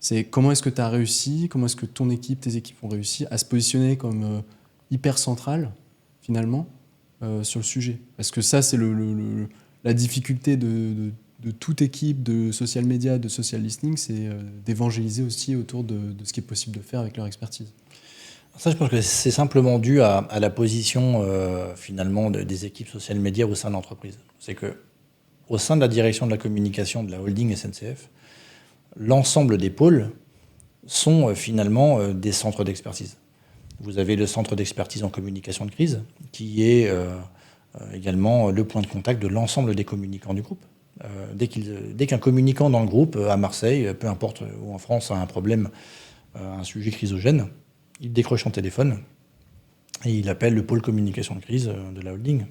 c'est comment est-ce que tu as réussi, comment est-ce que tes équipes ont réussi à se positionner comme hyper centrale, finalement, sur le sujet. Parce que ça, c'est la difficulté de toute équipe de social media, de social listening, c'est d'évangéliser aussi autour de ce qui est possible de faire avec leur expertise. Ça, je pense que c'est simplement dû à la position, finalement, des équipes social media au sein de l'entreprise. C'est qu'au sein de la direction de la communication de la holding SNCF, l'ensemble des pôles sont finalement des centres d'expertise. Vous avez le centre d'expertise en communication de crise, qui est également le point de contact de l'ensemble des communicants du groupe. Dès qu'un communicant dans le groupe, à Marseille, peu importe où en France, a un problème, un sujet chrysogène, il décroche son téléphone et il appelle le pôle communication de crise de la holding.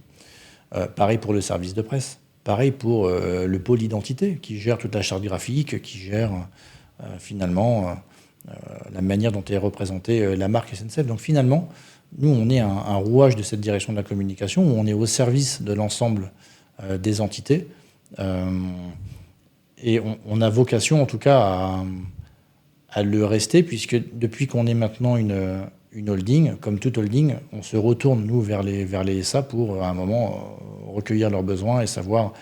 Pareil pour le service de presse. Pareil pour le pôle identité, qui gère toute la charte graphique, qui gère finalement la manière dont est représentée la marque SNCF. Donc finalement, nous, on est un rouage de cette direction de la communication où on est au service de l'ensemble des entités. Et on a vocation, en tout cas, à le rester, puisque depuis qu'on est maintenant une holding, comme toute holding, on se retourne, nous, vers les SA pour, à un moment, recueillir leurs besoins et savoir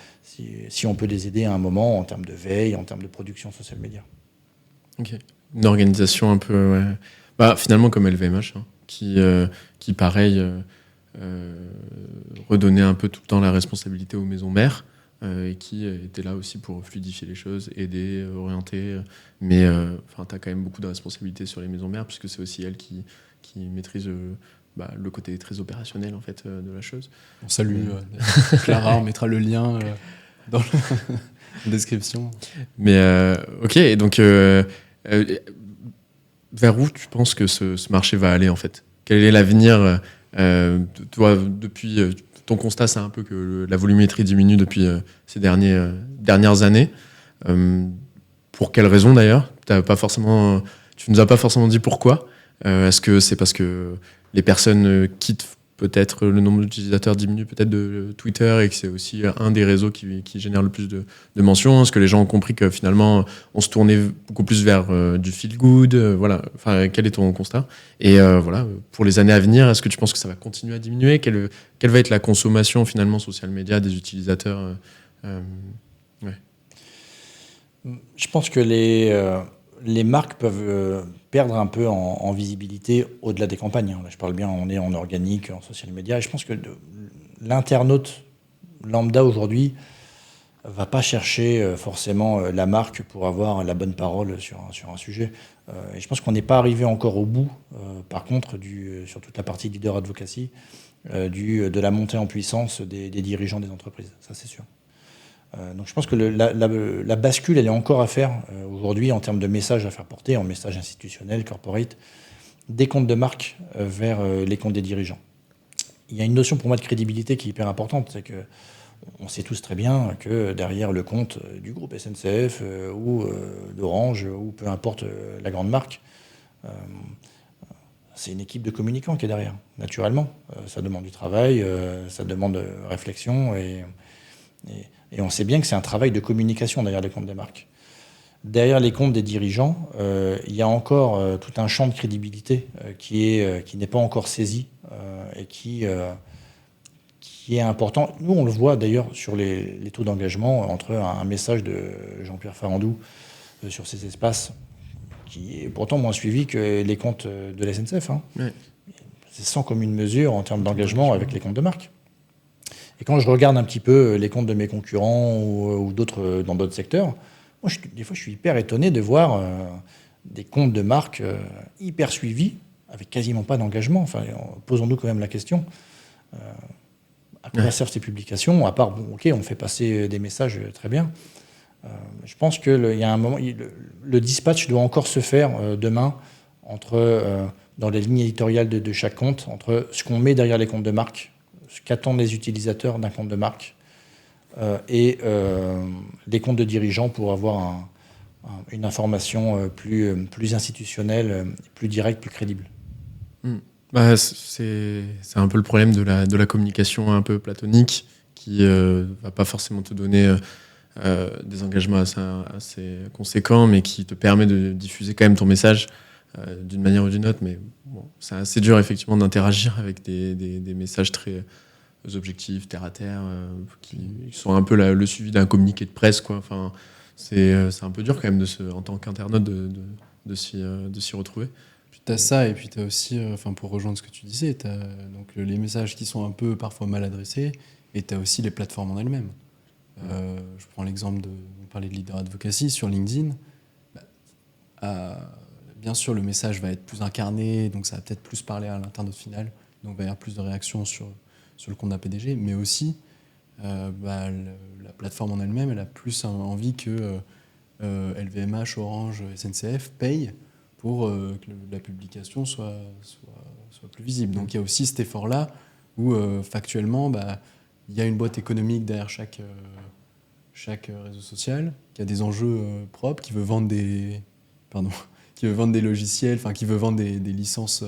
si on peut les aider à un moment en termes de veille, en termes de production social media. Ok. Une organisation un peu, ouais. Bah, finalement comme LVMH, hein, qui pareil, redonnait un peu tout le temps la responsabilité aux maisons mères, et qui était là aussi pour fluidifier les choses, aider, orienter. Mais tu as quand même beaucoup de responsabilités sur les maisons mères, puisque c'est aussi elles qui maîtrisent le côté très opérationnel en fait, de la chose. On salue Clara, on mettra le lien dans la description. Mais ok, et donc vers où tu penses que ce marché va aller en fait? Quel est l'avenir toi, depuis ton constat, c'est un peu que la volumétrie diminue depuis ces dernières années. Pour quelles raisons d'ailleurs? Tu nous as pas forcément dit pourquoi. Est-ce que c'est parce que les personnes quittent, peut-être le nombre d'utilisateurs diminue peut-être de Twitter et que c'est aussi un des réseaux qui génère le plus de mentions? Est-ce que les gens ont compris que finalement on se tournait beaucoup plus vers du feel good? Voilà. Enfin, quel est ton constat? Et voilà, pour les années à venir, est-ce que tu penses que ça va continuer à diminuer? Quelle va être la consommation finalement social media des utilisateurs? Ouais. Je pense que les marques peuvent perdre un peu en visibilité au-delà des campagnes. Là, je parle bien, on est en organique, en social media. Et je pense que l'internaute lambda aujourd'hui va pas chercher forcément la marque pour avoir la bonne parole sur un sujet. Et je pense qu'on n'est pas arrivé encore au bout, par contre, sur toute la partie leader advocacy, de la montée en puissance des dirigeants des entreprises. Ça, c'est sûr. Donc je pense que la bascule, elle est encore à faire aujourd'hui en termes de messages à faire porter, en message institutionnel, corporate, des comptes de marque vers les comptes des dirigeants. Il y a une notion pour moi de crédibilité qui est hyper importante, c'est que on sait tous très bien que derrière le compte du groupe SNCF ou d'Orange ou peu importe la grande marque, c'est une équipe de communicants qui est derrière, naturellement. Ça demande du travail, ça demande réflexion et on sait bien que c'est un travail de communication derrière les comptes des marques. Derrière les comptes des dirigeants, il y a encore tout un champ de crédibilité qui n'est pas encore saisi et qui est important. Nous, on le voit d'ailleurs sur les taux d'engagement entre un message de Jean-Pierre Farandou sur ces espaces, qui est pourtant moins suivi que les comptes de la SNCF. Hein. Ouais. C'est sans commune mesure en termes d'engagement avec les comptes de marque. Et quand je regarde un petit peu les comptes de mes concurrents ou d'autres dans d'autres secteurs, moi, des fois, je suis hyper étonné de voir des comptes de marque hyper suivis, avec quasiment pas d'engagement. Enfin, posons-nous quand même la question. À quoi servent ces publications? À part, bon, ok, on fait passer des messages très bien. Je pense qu'il y a un moment, le dispatch doit encore se faire demain dans les lignes éditoriales de chaque compte, entre ce qu'on met derrière les comptes de marque, ce qu'attendent les utilisateurs d'un compte de marque, et les comptes de dirigeants pour avoir une information plus institutionnelle, plus directe, plus crédible. Bah, c'est un peu le problème de la communication un peu platonique qui va pas forcément te donner des engagements assez conséquents, mais qui te permet de diffuser quand même ton message d'une manière ou d'une autre. Mais bon, c'est assez dur effectivement d'interagir avec des messages très objectifs, terre à terre, qui sont un peu le suivi d'un communiqué de presse, quoi. Enfin, c'est un peu dur quand même en tant qu'internaute de s'y retrouver. T'as ça, et puis t'as aussi, pour rejoindre ce que tu disais, t'as donc les messages qui sont un peu parfois mal adressés, et t'as aussi les plateformes en elles-mêmes. Je prends l'exemple on parlait de leader advocacy sur LinkedIn. Bien sûr, le message va être plus incarné, donc ça va peut-être plus parler à l'internaute final, donc il va y avoir plus de réactions sur le compte d'un PDG, mais aussi la plateforme en elle-même, elle a plus envie que LVMH, Orange, SNCF payent pour que la publication soit plus visible. Donc il y a aussi cet effort-là où factuellement, il y a une boîte économique derrière chaque réseau social, qui a des enjeux propres, qui veut vendre veut vendre des logiciels, enfin qui veut vendre des licences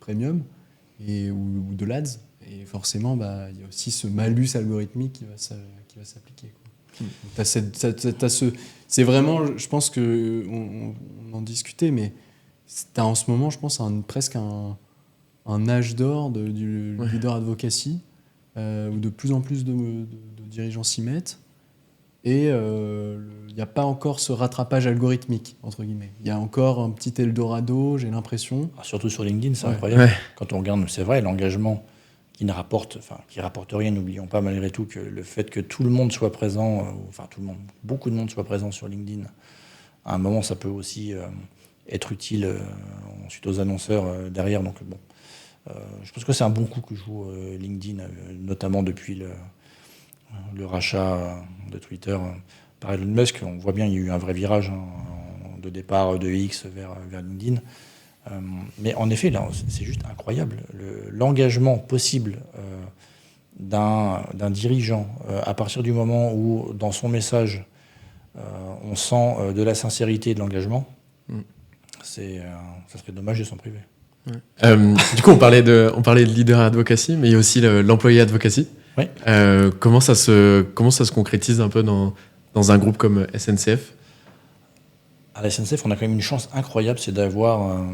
premium ou de l'ADS. Et forcément, il y a aussi ce malus algorithmique qui va s'appliquer, quoi. C'est vraiment, je pense qu'on en discutait, mais tu as en ce moment, je pense, presque un âge d'or du leader advocacy, où de plus en plus de dirigeants s'y mettent. Et il n'y a pas encore ce rattrapage algorithmique, entre guillemets. Il y a encore un petit Eldorado, j'ai l'impression. Surtout sur LinkedIn, c'est incroyable. Ouais. Quand on regarde, c'est vrai, l'engagement qui rapporte rien, n'oublions pas malgré tout que le fait que tout le monde soit présent, beaucoup de monde soit présent sur LinkedIn, à un moment, ça peut aussi être utile ensuite aux annonceurs derrière. Donc bon, je pense que c'est un bon coup que joue LinkedIn, notamment depuis le rachat de Twitter par Elon Musk. On voit bien, il y a eu un vrai virage de départ de X vers LinkedIn. Mais en effet, là, c'est juste incroyable. L'engagement possible d'un dirigeant à partir du moment où, dans son message, on sent de la sincérité et de l'engagement, ça serait dommage de s'en priver. Ouais. Du coup, on parlait de leader advocacy, mais il y a aussi l'employé advocacy. Ouais. Comment ça se concrétise un peu dans un groupe comme SNCF ? À la SNCF, on a quand même une chance incroyable, c'est d'avoir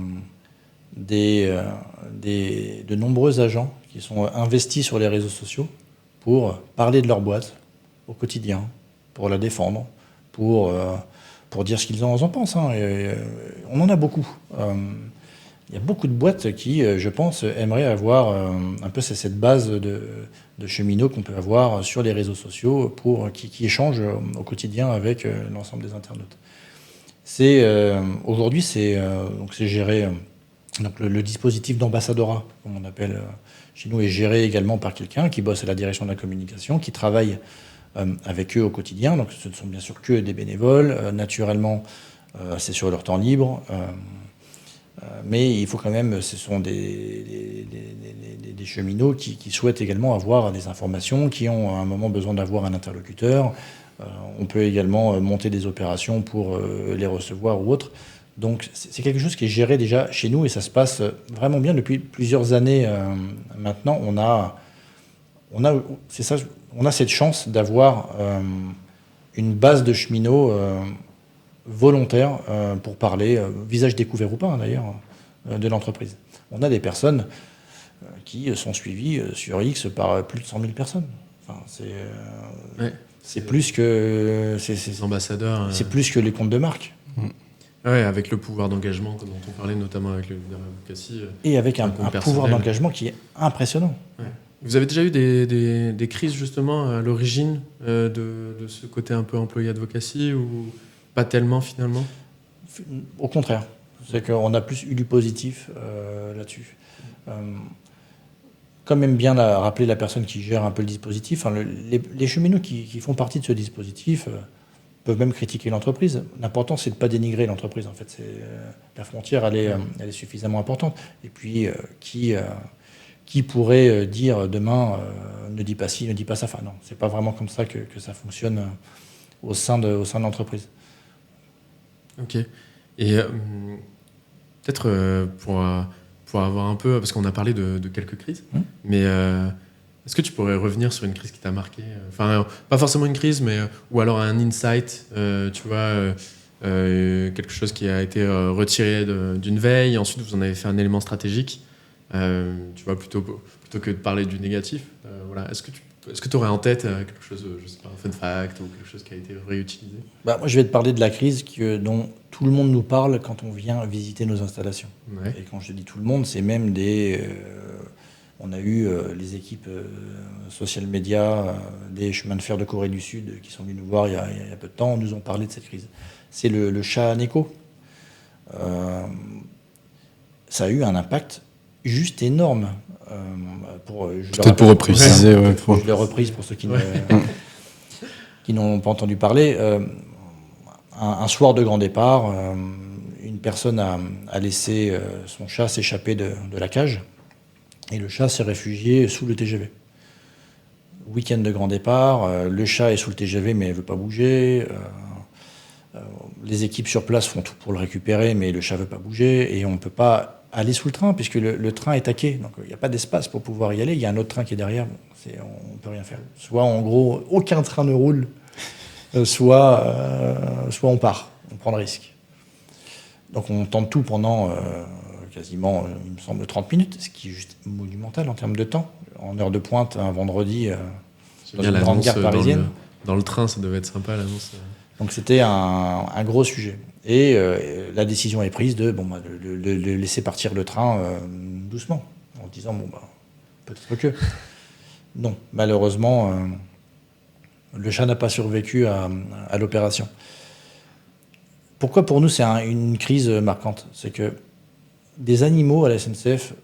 de nombreux agents qui sont investis sur les réseaux sociaux pour parler de leur boîte au quotidien, pour la défendre, pour dire ce qu'ils en pensent. Et on en a beaucoup. Il y a beaucoup de boîtes qui, je pense, aimeraient avoir un peu cette base de cheminots qu'on peut avoir sur les réseaux sociaux qui échangent au quotidien avec l'ensemble des internautes. Aujourd'hui, c'est géré. Donc le dispositif d'ambassadorat, comme on appelle chez nous, est géré également par quelqu'un qui bosse à la direction de la communication, qui travaille avec eux au quotidien. Donc ce ne sont bien sûr que des bénévoles. Naturellement, c'est sur leur temps libre. Mais il faut quand même, ce sont des cheminots qui souhaitent également avoir des informations, qui ont à un moment besoin d'avoir un interlocuteur. On peut également monter des opérations pour les recevoir ou autre. Donc c'est quelque chose qui est géré déjà chez nous et ça se passe vraiment bien depuis plusieurs années maintenant. On a cette chance d'avoir une base de cheminots volontaires pour parler, visage découvert ou pas d'ailleurs, de l'entreprise. On a des personnes qui sont suivies sur X par plus de 100 000 personnes. Enfin, c'est plus que ces ambassadeurs. C'est plus que les comptes de marque. Ouais, avec le pouvoir d'engagement dont on parlait notamment avec le leader advocacy. Et avec un pouvoir d'engagement qui est impressionnant. Ouais. Vous avez déjà eu des crises justement à l'origine de ce côté un peu employé advocacy ou pas tellement finalement ? Au contraire. C'est qu'on a plus eu du positif là-dessus. Comme aime bien rappeler la personne qui gère un peu le dispositif, les cheminots qui font partie de ce dispositif peuvent même critiquer l'entreprise. L'important, c'est de ne pas dénigrer l'entreprise. En fait, la frontière, elle est suffisamment importante. Et puis, qui pourrait dire demain, ne dis pas ci, ne dis pas ça. Enfin, non, c'est pas vraiment comme ça que ça fonctionne au sein de l'entreprise. Ok. Et peut-être pour avoir un peu, parce qu'on a parlé de quelques crises, mais est-ce que tu pourrais revenir sur une crise qui t'a marqué ? Enfin, pas forcément une crise, mais ou alors un insight, tu vois, quelque chose qui a été retiré d'une veille, ensuite vous en avez fait un élément stratégique, tu vois, plutôt que de parler du négatif. Voilà. Est-ce que tu aurais en tête quelque chose, je sais pas, un fun fact ou quelque chose qui a été réutilisé ? Moi, je vais te parler de la crise dont tout le monde nous parle quand on vient visiter nos installations. Ouais. Et quand je dis tout le monde, c'est même on a eu les équipes social media des chemins de fer de Corée du Sud qui sont venus nous voir il y a peu de temps, nous ont parlé de cette crise. C'est le chat Neko. Ça a eu un impact juste énorme. Peut-être pour repréciser. Je l'ai reprise pour ceux qui n'ont pas entendu parler. Un soir de grand départ, une personne a laissé son chat s'échapper de la cage et le chat s'est réfugié sous le TGV. Week-end de grand départ, le chat est sous le TGV mais il ne veut pas bouger. les équipes sur place font tout pour le récupérer, mais le chat ne veut pas bouger et on ne peut pas aller sous le train puisque le train est à quai. Donc il n'y a pas d'espace pour pouvoir y aller. Il y a un autre train qui est derrière. On ne peut rien faire. Soit en gros, aucun train ne roule, soit on part. On prend le risque. Donc on tente tout pendant quasiment, il me semble, 30 minutes, ce qui est juste monumental en termes de temps. En heure de pointe, un vendredi, dans une grande gare parisienne. Dans le train, ça devait être sympa, l'annonce. Donc c'était un gros sujet. Et la décision est prise de le laisser partir le train doucement, en disant peut-être que. Non, malheureusement, le chat n'a pas survécu à l'opération. Pourquoi pour nous c'est une crise marquante? C'est que des animaux à la SNCF,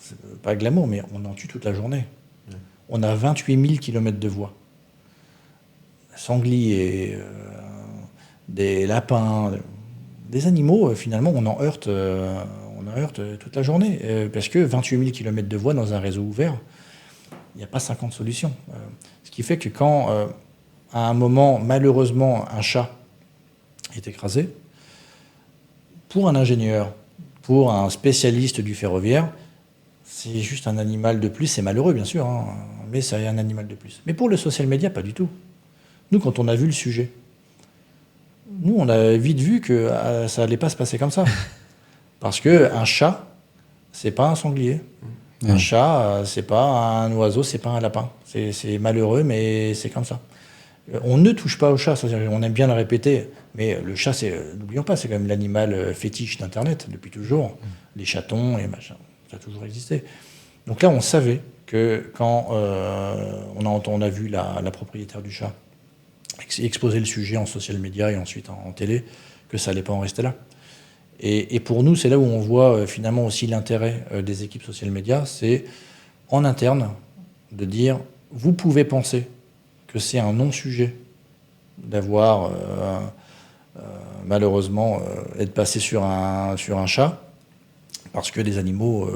c'est pas glamour, mais on en tue toute la journée. Ouais. On a 28 000 km de voies. Sangliers, des lapins, des animaux, finalement, on en heurte toute la journée. Parce que 28 000 km de voies dans un réseau ouvert, il n'y a pas 50 solutions. Ce qui fait que quand, à un moment, malheureusement, un chat est écrasé, pour un ingénieur, pour un spécialiste du ferroviaire, c'est juste un animal de plus. C'est malheureux, bien sûr, hein, mais c'est un animal de plus. Mais pour le social media, pas du tout. Nous, quand on a vu le sujet, nous, on a vite vu que ça n'allait pas se passer comme ça. Parce qu'un chat, c'est pas un sanglier. Un chat, c'est pas un oiseau, c'est pas un lapin. C'est malheureux, mais c'est comme ça. On ne touche pas au chat, on aime bien le répéter, mais le chat, n'oublions pas, c'est quand même l'animal fétiche d'Internet depuis toujours. Les chatons et machin, ça a toujours existé. Donc là, on savait que quand on a vu la propriétaire du chat exposer le sujet en social media et ensuite en télé, que ça n'allait pas en rester là. Et pour nous, c'est là où on voit finalement aussi l'intérêt des équipes social media, c'est en interne de dire, vous pouvez penser que c'est un non-sujet d'avoir malheureusement être passé sur un chat, parce que les animaux,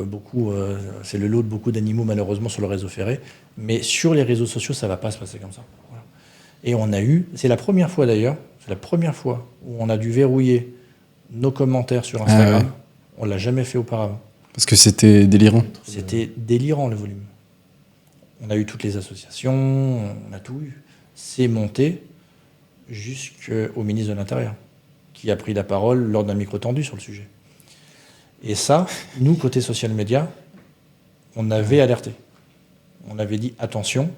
c'est le lot de beaucoup d'animaux malheureusement sur le réseau ferré, mais sur les réseaux sociaux, ça ne va pas se passer comme ça. Voilà. Et c'est la première fois d'ailleurs, où on a dû verrouiller nos commentaires sur Instagram. Ah ouais. On ne l'a jamais fait auparavant. Parce que c'était délirant. C'était délirant le volume. On a eu toutes les associations, on a tout eu. C'est monté jusqu'au ministre de l'Intérieur, qui a pris la parole lors d'un micro tendu sur le sujet. Et ça, nous, côté social media, on avait alerté. On avait dit, attention,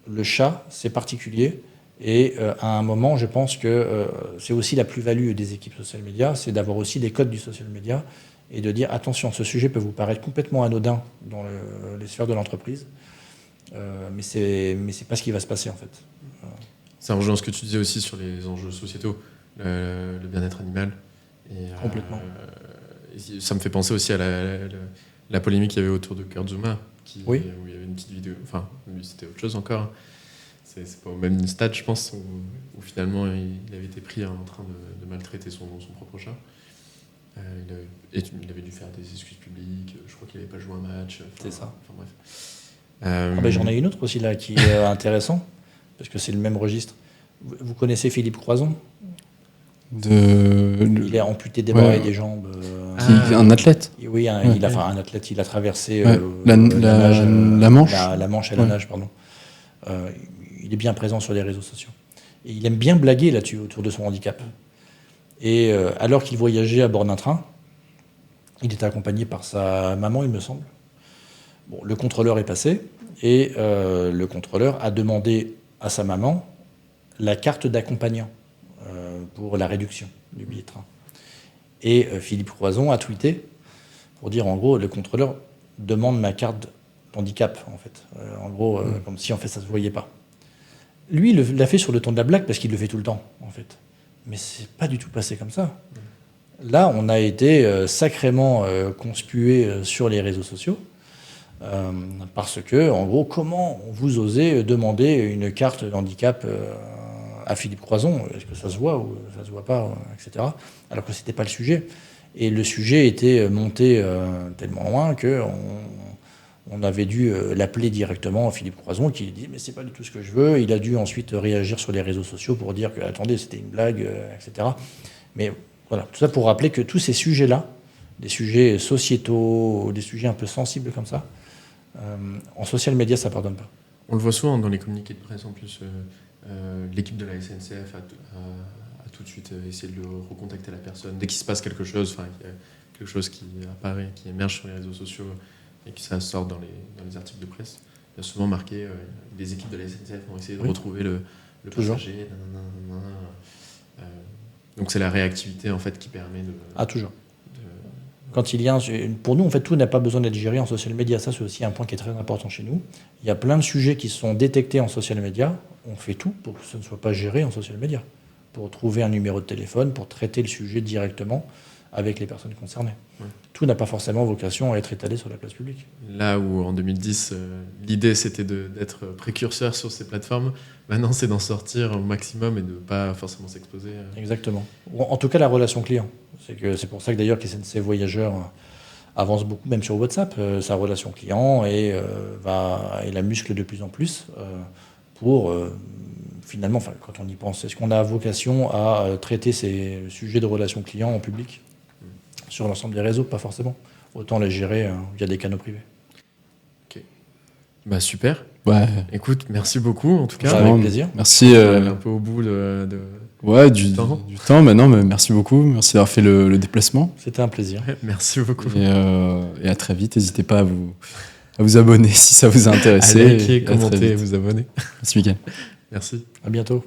le chat, c'est particulier. Et à un moment, je pense que c'est aussi la plus-value des équipes social media, c'est d'avoir aussi des codes du social media et de dire, attention, ce sujet peut vous paraître complètement anodin dans les sphères de l'entreprise, mais c'est pas ce qui va se passer en fait. Ça rejoint ce que tu disais aussi sur les enjeux sociétaux, le bien-être animal. Et, complètement. Ça me fait penser aussi à la polémique qu'il y avait autour de Kurt Zouma, oui. Où il y avait une petite vidéo, enfin, lui c'était autre chose encore. C'est pas au même stade, je pense, où finalement il avait été pris en train de maltraiter son propre chat. Il avait dû faire des excuses publiques, je crois qu'il n'avait pas joué un match. C'est ça. Enfin bref. J'en ai une autre aussi là qui est intéressant, parce que c'est le même registre. Vous connaissez Philippe Croison ? Il est amputé des bras et des jambes. Un athlète ? Oui, il un athlète. Il a traversé la Manche. La Manche et la nage, pardon. Il est bien présent sur les réseaux sociaux. Et il aime bien blaguer là-dessus, autour de son handicap. Et alors qu'il voyageait à bord d'un train, il était accompagné par sa maman, il me semble. Bon, le contrôleur est passé, et le contrôleur a demandé à sa maman la carte d'accompagnant pour la réduction du billet de train. Et Philippe Croison a tweeté pour dire, en gros, le contrôleur demande ma carte d'handicap, en fait. En gros, comme si, en fait, ça ne se voyait pas. Lui, il l'a fait sur le ton de la blague parce qu'il le fait tout le temps, en fait. Mais c'est pas du tout passé comme ça. Là, on a été sacrément conspué sur les réseaux sociaux parce que, en gros, comment vous osez demander une carte d'handicap à Philippe Croison ? Est-ce que ça se voit ou ça se voit pas, etc. Alors que c'était pas le sujet. Et le sujet était monté tellement loin que On avait dû l'appeler directement, Philippe Croison, qui dit mais c'est pas du tout ce que je veux. Il a dû ensuite réagir sur les réseaux sociaux pour dire que attendez, c'était une blague, etc. Mais voilà, tout ça pour rappeler que tous ces sujets-là, des sujets sociétaux, des sujets un peu sensibles comme ça, en social media, ça pardonne pas. On le voit souvent dans les communiqués de presse en plus. L'équipe de la SNCF a tout de suite essayé de recontacter la personne dès qu'il se passe quelque chose, qu'il y a quelque chose qui apparaît, qui émerge sur les réseaux sociaux et que ça sort dans les articles de presse. Il y a souvent marqué les équipes de la SNCF ont essayé de retrouver le passager. Donc c'est la réactivité en fait qui permet de. Ah, toujours. Quand il y a pour nous, en fait, tout n'a pas besoin d'être géré en social media. Ça, c'est aussi un point qui est très important chez nous. Il y a plein de sujets qui sont détectés en social media. On fait tout pour que ce ne soit pas géré en social media. Pour trouver un numéro de téléphone, pour traiter le sujet directement avec les personnes concernées. Ouais. Tout n'a pas forcément vocation à être étalé sur la place publique. Là où en 2010, l'idée c'était d'être précurseur sur ces plateformes, maintenant c'est d'en sortir au maximum et de ne pas forcément s'exposer. Exactement. En tout cas, la relation client. C'est pour ça que d'ailleurs SNCF Voyageurs avance beaucoup, même sur WhatsApp, sa relation client et la muscle de plus en plus pour finalement, quand on y pense, est-ce qu'on a vocation à traiter ces sujets de relation client en public sur l'ensemble des réseaux? Pas forcément. Autant les gérer via des canaux privés. Ok. Bah super. Ouais. Écoute, merci beaucoup en tout cas. Avec plaisir. Merci. Un peu au bout du temps. Mais non, mais merci beaucoup. Merci d'avoir fait le déplacement. C'était un plaisir. Ouais, merci beaucoup. Et à très vite. N'hésitez pas à vous abonner si ça vous a intéressé. À liker, commenter et vous abonner. Merci Mickaël. Merci. À bientôt.